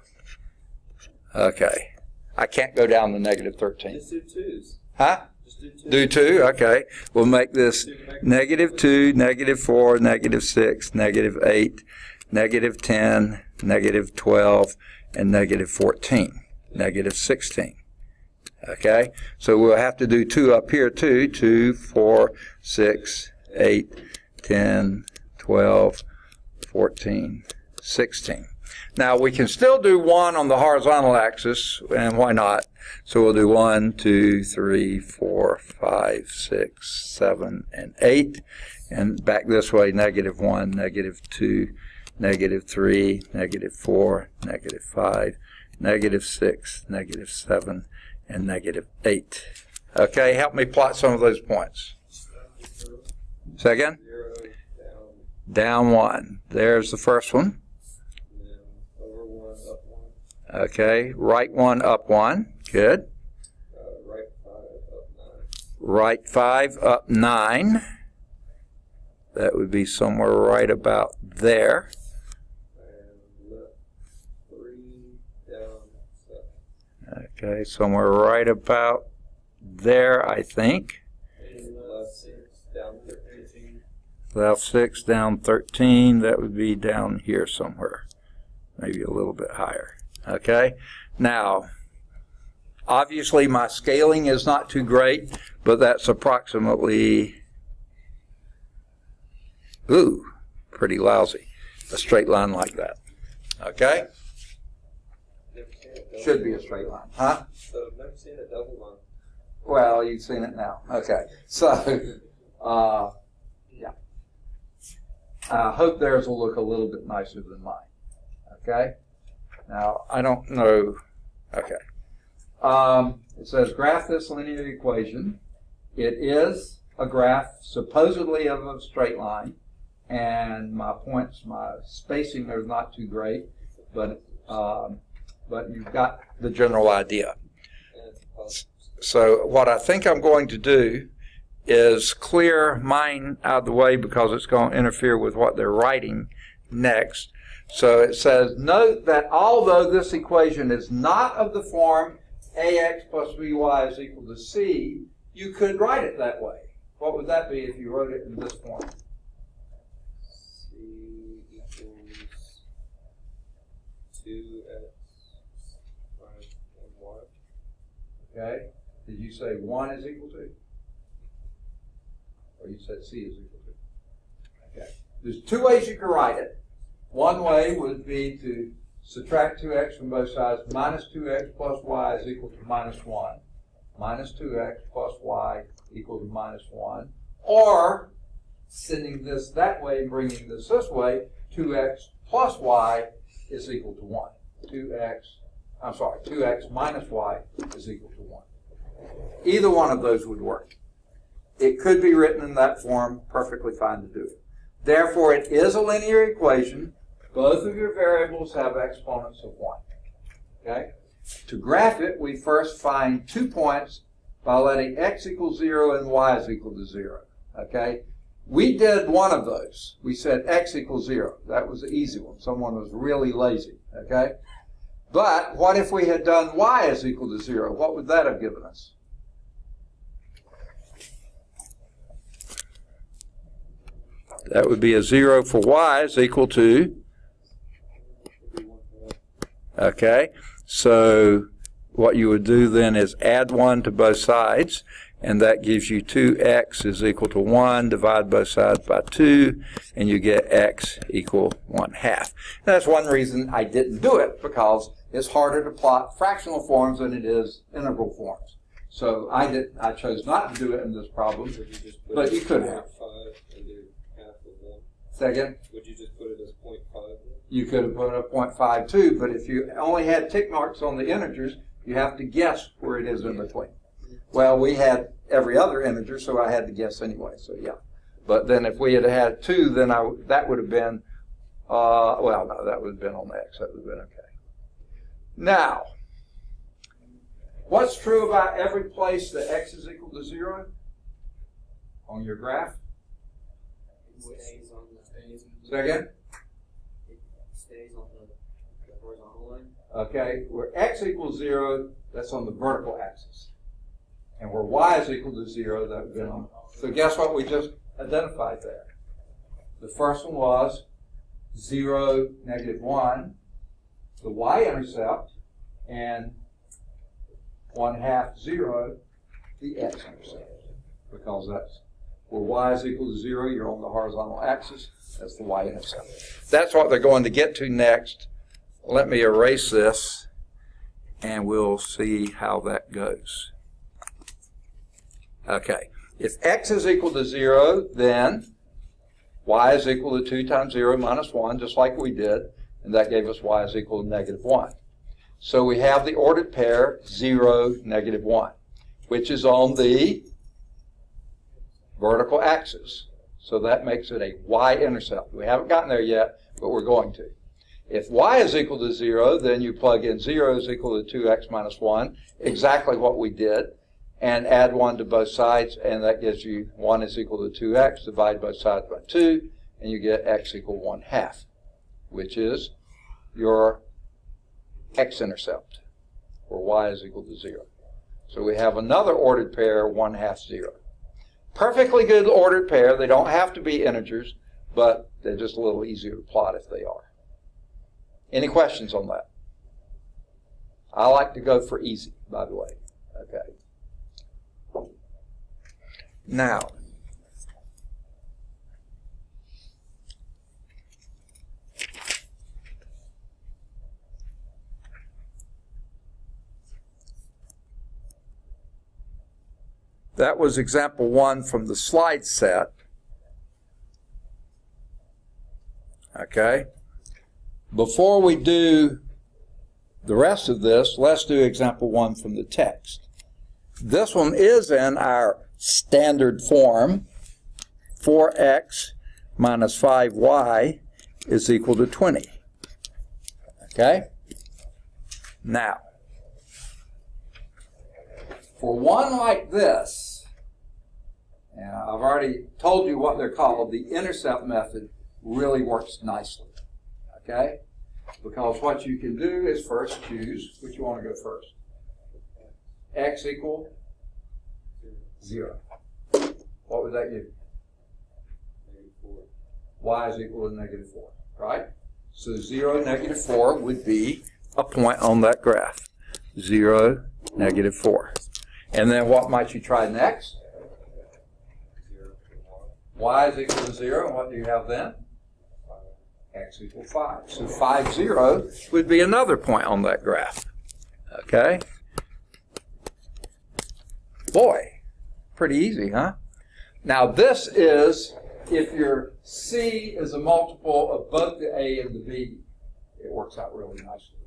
Okay. I can't go down to negative 13. Just do twos. Huh? Just do twos. Do 2? Okay. We'll make this negative 2, negative 4, negative 6, negative 8, negative 10, negative 12, and negative 14, negative 16. Okay? So we'll have to do 2 up here too. 2, 4, 6, 8, 10, 12, 14, 16. Now we can still do 1 on the horizontal axis, and why not? So we'll do 1, 2, 3, 4, 5, 6, 7, and 8. And back this way, negative 1, negative 2, negative 3, negative 4, negative 5, negative 6, negative 7, and negative 8. Okay, help me plot some of those points. Say again? 0, Down 1. There's the first one. and then over 1, up 1. Okay, right 1, up 1. Good. Right 5, up 9. Right 5, up 9. That would be somewhere right about there. And left 3, down 7. Okay, somewhere right about there, I think. And left 6, down 13. Left 6, down 13. That would be down here somewhere. Maybe a little bit higher. Okay? Now, obviously my scaling is not too great, but that's approximately, pretty lousy. A straight line like that. Okay? Never seen a double Should be a line. straight line. Huh? So I've never seen a double line. Well, you've seen it now. Okay. So, yeah. I hope theirs will look a little bit nicer than mine. Okay? Now, I don't know. Okay. It says graph this linear equation. It is a graph supposedly of a straight line, and my spacing are not too great, but you've got the general idea. And it's a positive. So what I think I'm going to do is clear mine out of the way because it's going to interfere with what they're writing next. So it says, note that although this equation is not of the form ax plus by is equal to c, you could write it that way. What would that be if you wrote it in this form? C equals 2x minus 1y. Okay? Did you say 1 is equal to? Or you said c is equal to? Okay. There's 2 ways you can write it. One way would be to subtract 2x from both sides. Minus 2x plus y is equal to minus 1. Minus 2x plus y equal to minus 1. Or, sending this that way and bringing this way, 2x plus y is equal to 1. 2x minus y is equal to 1. Either one of those would work. It could be written in that form, perfectly fine to do it. Therefore, it is a linear equation. Both of your variables have exponents of 1. Okay? To graph it, we first find 2 points by letting x equal 0 and y is equal to 0. Okay? We did one of those. We said x equals 0. That was the easy one. Someone was really lazy. Okay? But what if we had done y is equal to 0? What would that have given us? That would be a 0 for y is equal to, okay, so what you would do then is add 1 to both sides, and that gives you 2x is equal to 1, divide both sides by 2, and you get x equal 1/2. That's one reason I didn't do it, because it's harder to plot fractional forms than it is integral forms. So I chose not to do it in this problem, but you could have. 0.5 and do half of 1. Say again? Would you just put it as 0.5? You could have put a 0.5 too, but if you only had tick marks on the integers, you have to guess where it is in between. Well, we had every other integer, so I had to guess anyway, so yeah. But then if we had had 2, then that would have been, well, no, that would have been on the x. That would have been okay. Now, what's true about every place that x is equal to 0? on your graph? It stays on the, Say again? it stays on the horizontal line. Okay, where x equals 0, that's on the vertical axis. And where y is equal to 0, that would be on. So guess what we just identified there? The first one was 0, -1, the y-intercept, and 1/2, 0, the x-intercept. Because that's where y is equal to 0, you're on the horizontal axis, that's the y-intercept. That's what they're going to get to next. Let me erase this, and we'll see how that goes. Okay, if x is equal to 0, then y is equal to 2 times 0 minus 1, just like we did, and that gave us y is equal to -1. So we have the ordered pair 0, -1, which is on the vertical axis. So that makes it a y-intercept. We haven't gotten there yet, but we're going to. If y is equal to 0, then you plug in 0 is equal to 2x minus 1, exactly what we did, and add 1 to both sides, and that gives you 1 is equal to 2x, divide both sides by 2, and you get x equal 1/2, which is your x-intercept, where y is equal to 0. So we have another ordered pair, 1/2, 0. Perfectly good ordered pair. They don't have to be integers, but they're just a little easier to plot if they are. Any questions on that? I like to go for easy, by the way. Okay. Now, that was example 1 from the slide set. Okay. Before we do the rest of this, let's do example 1 from the text. This one is in our standard form. 4x minus 5y is equal to 20. Okay? Now, for one like this, and I've already told you what they're called, the intercept method really works nicely. Okay? Because what you can do is first choose which you want to go first. X equal 0. What would that give you? -4. Y is equal to -4, right? So 0, -4 would be a point on that graph. 0, -4. And then what might you try next? 0 to 1. Y is equal to 0, and what do you have then? X equals 5. So 5, 0 would be another point on that graph. Okay? Boy, pretty easy, huh? Now this is if your C is a multiple of both the A and the B. It works out really nicely.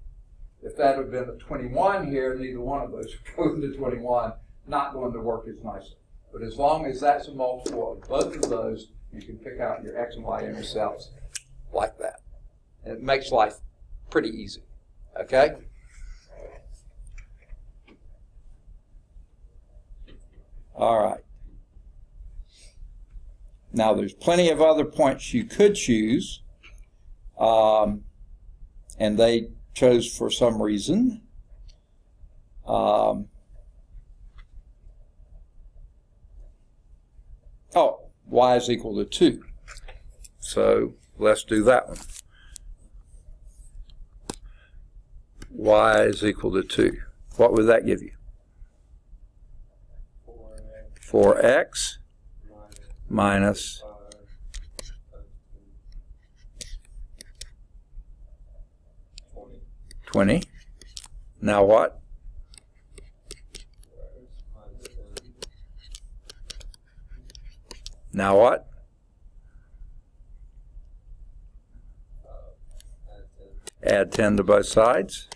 If that had been a 21 here, neither one of those would go to 21, not going to work as nicely. But as long as that's a multiple of both of those, you can pick out your X and Y intercepts like that. And it makes life pretty easy. Okay? All right. Now there's plenty of other points you could choose, and they chose for some reason. Y is equal to 2. So let's do that one. Y is equal to 2. What would that give you? 4x minus 20. Now what? Now what? Add 10 to both sides.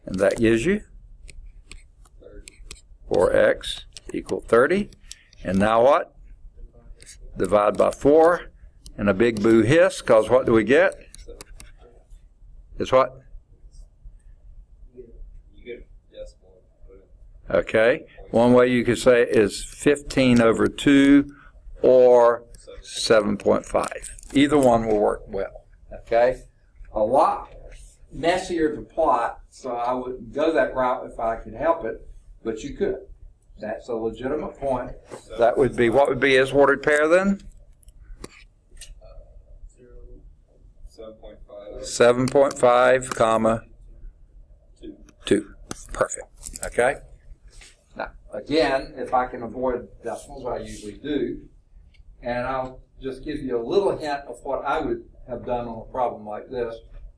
And that gives you 4x equal 30. And now what? Divide by 4. And a big boo hiss, because what do we get? It's what? You get a decimal. Okay. One way you could say it is 15 over 2, or 7.5. Either one will work well, okay? A lot messier to plot, so I wouldn't go that route if I could help it, but you could. That's a legitimate point. That would be, what would be his ordered pair then? 7.5. 7.5, comma, 2. Perfect, okay? Now, again, if I can avoid decimals, I usually do, and I'll just give you a little hint of what I would have done on a problem like this.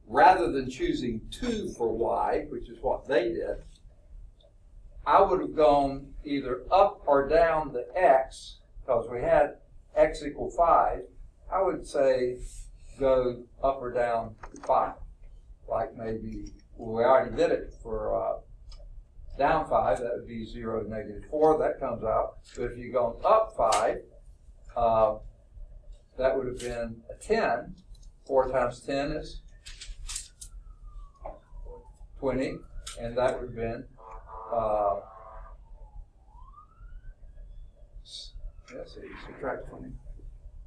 Rather than choosing 2 for y, which is what they did, I would have gone either up or down the x, because we had x equal 5. I would say go up or down 5. Like maybe, well, we already did it for down 5, that would be 0, -4, that comes out. But if you've gone up 5, that would have been a 10. 4 times 10 is 20, and that would have been, let's see, subtract 20.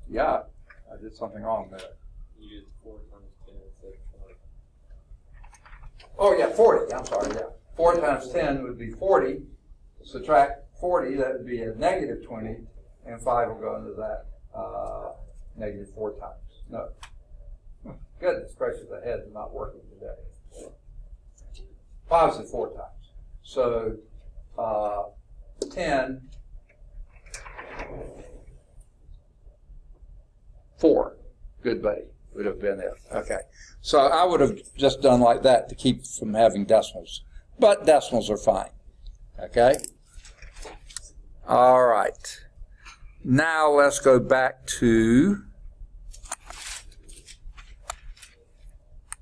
Yeah, I did something wrong there. You did 4 times 10 instead of 20. Oh yeah, 40, I'm sorry, yeah. 4 times 10 would be 40. Subtract 40, that would be a -20, and 5 will go into that -4 times. No. Goodness gracious, the head's not working today. Positive 4 times. So 10, 4. Good buddy would have been it. Okay. So I would have just done like that to keep from having decimals. But decimals are fine. Okay? All right. Now let's go back to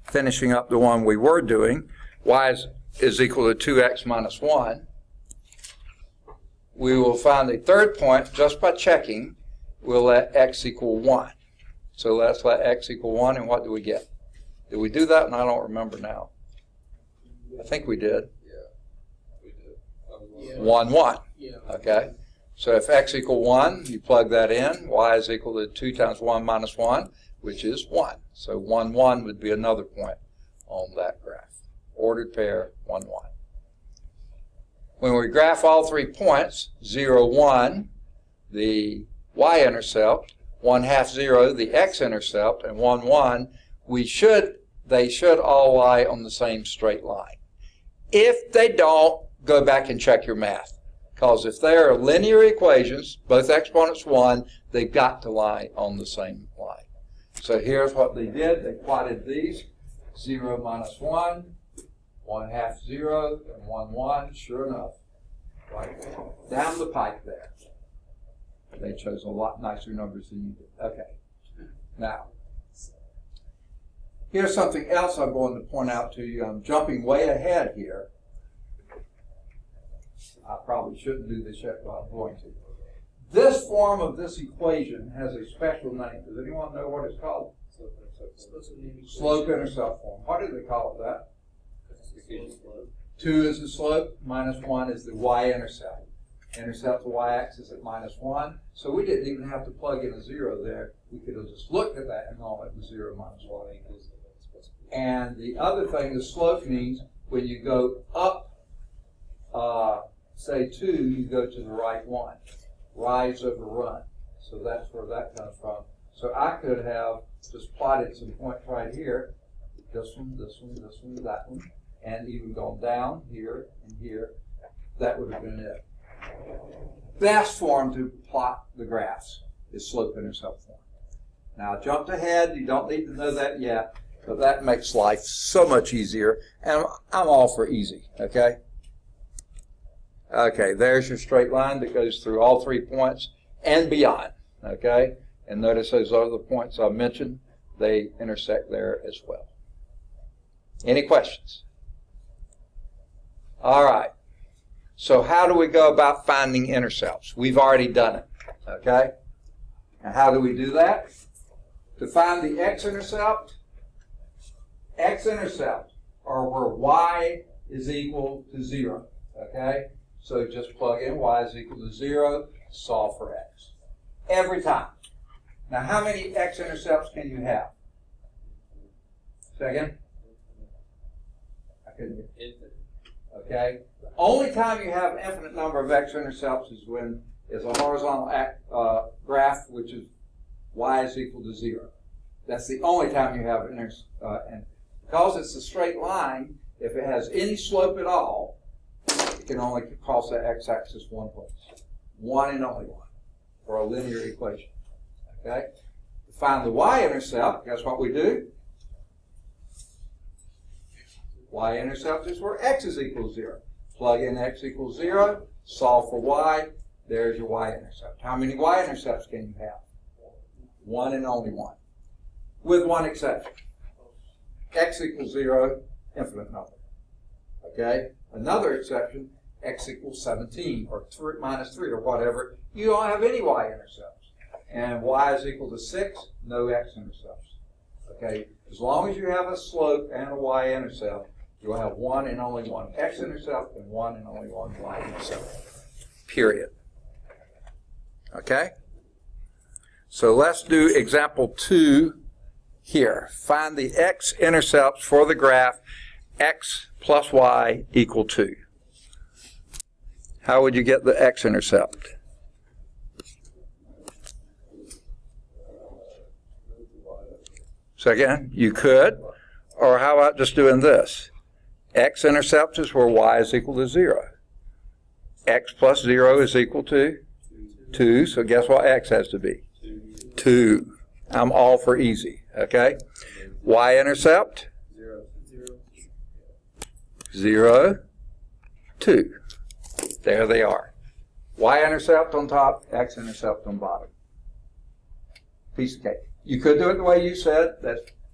finishing up the one we were doing. Y is equal to 2x minus 1. We will find the third point just by checking. We'll let x equal 1. So let's let x equal 1, and what do we get? Did we do that? And I don't remember now. I think we did. Yeah, we did. Yeah. 1, 1. Yeah. Okay. So if x equal 1, you plug that in. Y is equal to 2 times 1 minus 1, which is 1. So 1, 1 would be another point on that graph. Ordered pair, 1, 1. When we graph all 3 points, 0, 1, the y-intercept, 1/2, 0, the x-intercept, and 1, 1, they should all lie on the same straight line. If they don't, go back and check your math. Because if they are linear equations, both exponents 1, they've got to lie on the same line. So here's what they did. They plotted these. 0 minus 1, 1/2, 0, and 1, 1. Sure enough, right down the pike there. They chose a lot nicer numbers than you did. Okay. Now, here's something else I'm going to point out to you. I'm jumping way ahead here. I probably shouldn't do this yet, but I'm going to. This form of this equation has a special name. Does anyone know what it's called? Slope-intercept form. Why do they call it that? 2 is the slope, minus 1 is the y-intercept. Intercept the y-axis at minus 1. So we didn't even have to plug in a 0 there. We could have just looked at that and known it was 0 minus 1 equals. And the other thing, the slope means when you go up, say 2, you go to the right 1. Rise over run. So that's where that comes from. So I could have just plotted some points right here. This one, this one, this one, that one. And even gone down here and here. That would have been it. Best form to plot the graphs is slope-intercept form. Now, I jumped ahead. You don't need to know that yet, but that makes life so much easier, and I'm all for easy, okay? Okay, there's your straight line that goes through all 3 points and beyond, okay? And notice those other points I mentioned, they intersect there as well. Any questions? All right. So how do we go about finding intercepts? We've already done it, okay? And how do we do that? To find the x-intercept are where y is equal to 0, okay? So just plug in y is equal to 0, solve for x. every time. Now, how many x-intercepts can you have? Say again? I couldn't get it. Okay? The only time you have an infinite number of x-intercepts is when it's a horizontal graph, which is y is equal to 0. That's the only time you have and because it's a straight line, if it has any slope at all, it can only cross the x-axis one place. One and only one, for a linear equation. Okay? To find the y-intercept, guess what we do? Y-intercept is where x is equal to 0. Plug in x equals 0, solve for y, there's your y-intercept. How many y-intercepts can you have? One and only one. With one exception. X equals 0, infinite number. Okay? Another exception, x equals 17 or minus 3 or whatever. You don't have any y-intercepts. And y is equal to 6, no x-intercepts. Okay? As long as you have a slope and a y-intercept, you'll have one and only one x-intercept and one and only one y-intercept. Period. Okay? So let's do example 2 here. Find the x-intercepts for the graph x plus y equal 2. How would you get the x-intercept? So again, you could, or how about just doing this? X-intercept is where y is equal to 0. X plus 0 is equal to 2, so guess what x has to be? 2. I'm all for easy, okay? Y-intercept? 0, 2. There they are. Y-intercept on top, x-intercept on bottom. Piece of cake. You could do it the way you said.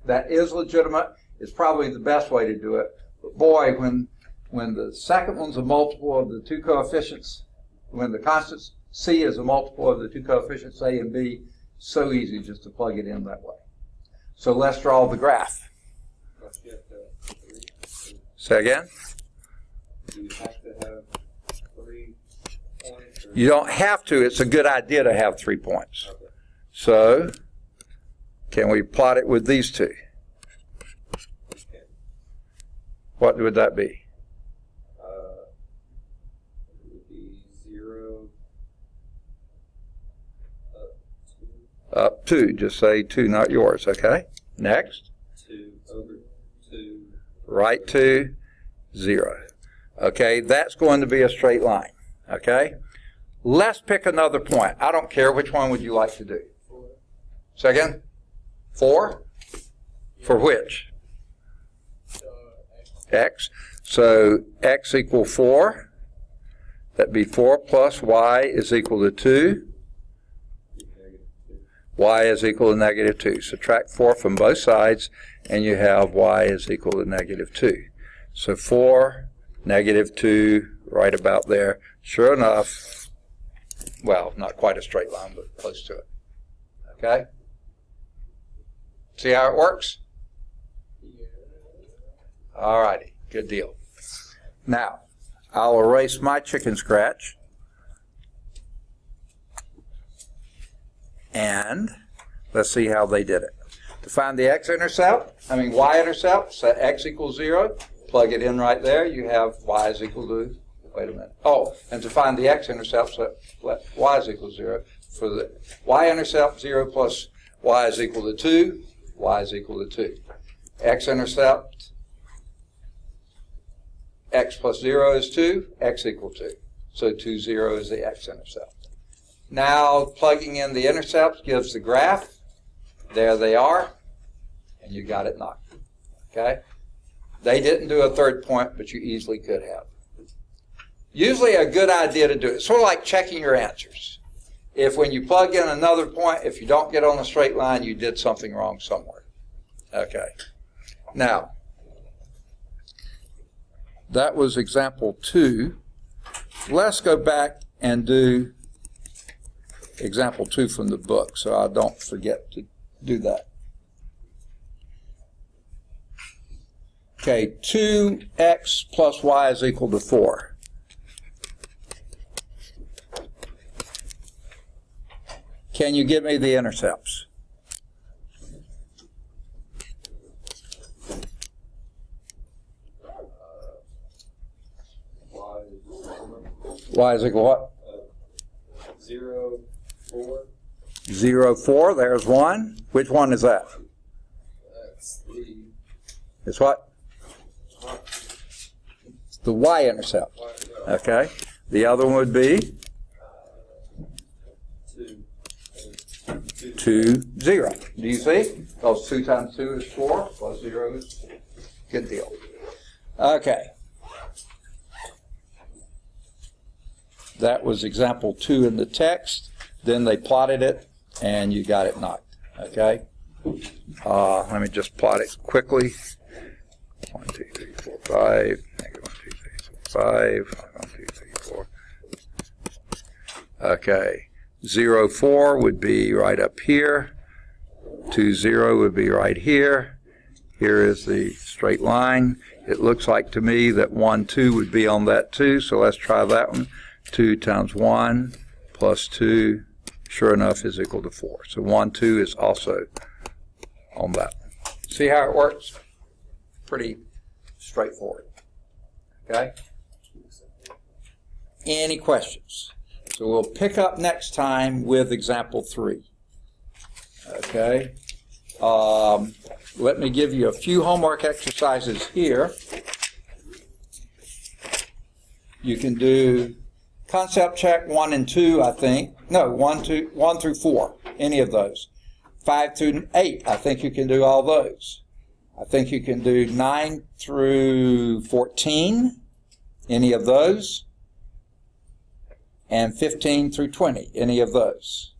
That is legitimate. It's probably the best way to do it. But boy, when the second one's a multiple of the two coefficients, when the constant c is a multiple of the two coefficients a and b, so easy just to plug it in that way. So let's draw the graph. Say again? Do you have to have 3 points? You don't have to. It's a good idea to have 3 points. Okay. So, can we plot it with these two? Okay. What would that be? It would be 0 Up 2. Just say 2, not yours, okay? Next. 2 over 2. Right 2, 0. Okay, that's going to be a straight line, okay? Let's pick another point. I don't care. Which one would you like to do? 4. Second? 4? For which? X. So x equal 4. That'd be 4 plus y is equal to 2. Y is equal to negative 2. Subtract 4 from both sides, and you have y is equal to negative 2. So 4, negative 2, right about there. Sure enough, well, not quite a straight line, but close to it. Okay? See how it works? All righty, good deal. Now, I'll erase my chicken scratch. And let's see how they did it. To find the y-intercept, set x equals 0, plug it in right there, you have y is equal to, wait a minute. Oh, and to find the x-intercept, set y is equal to 0. For the y-intercept, 0 plus y is equal to 2, y is equal to 2. X-intercept, x plus 0 is 2, x equal 2. So 2, 0 is the x-intercept. Now, plugging in the intercepts gives the graph. There they are. And you got it knocked. Okay? They didn't do a third point, but you easily could have. Usually a good idea to do it. It's sort of like checking your answers. If when you plug in another point, if you don't get on a straight line, you did something wrong somewhere. Okay. Now, that was example 2. Let's go back and do example 2 from the book, so I don't forget to do that. Okay, 2x plus y is equal to 4. Can you give me the intercepts? Y is equal what? 0, 4. 0, 4. There's one. Which one is that? That's the It's what? It's the y-intercept. Okay. The other one would be 2, 0. Do you see? Because 2 times 2 is 4, plus 0 is... Good deal. Okay. That was example 2 in the text. Then they plotted it, and you got it knocked. Okay? Let me just plot it quickly. 1, 2, 3, 4, 5. 1, 2, 3, 4, 5. 1, 2, 3, 4. Okay. 0, 4 would be right up here. 2, 0 would be right here. Here is the straight line. It looks like to me that 1, 2 would be on that too, so let's try that one. 2 times 1 plus 2, sure enough, is equal to 4. So 1, 2 is also on that one. See how it works? Pretty straightforward. Okay? Any questions? So we'll pick up next time with example 3. Okay? Let me give you a few homework exercises here. You can do concept check 1 and 2, I think. No, 1 through 4, any of those. 5 through 8, I think you can do all those. I think you can do 9 through 14, any of those. And 15 through 20, any of those.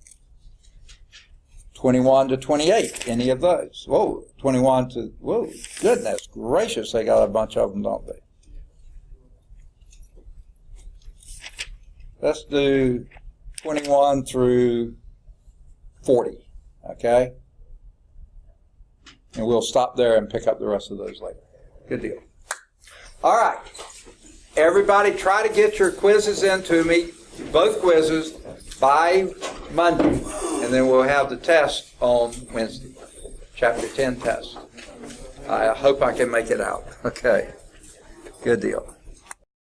21 to 28, any of those. Whoa, 21 to, whoa, goodness gracious, they got a bunch of them, don't they? Let's do 21 through 40, okay? And we'll stop there and pick up the rest of those later. Good deal. All right. Everybody try to get your quizzes into me, both quizzes, by Monday. And then we'll have the test on Wednesday. Chapter 10 test. I hope I can make it out. Okay. Good deal.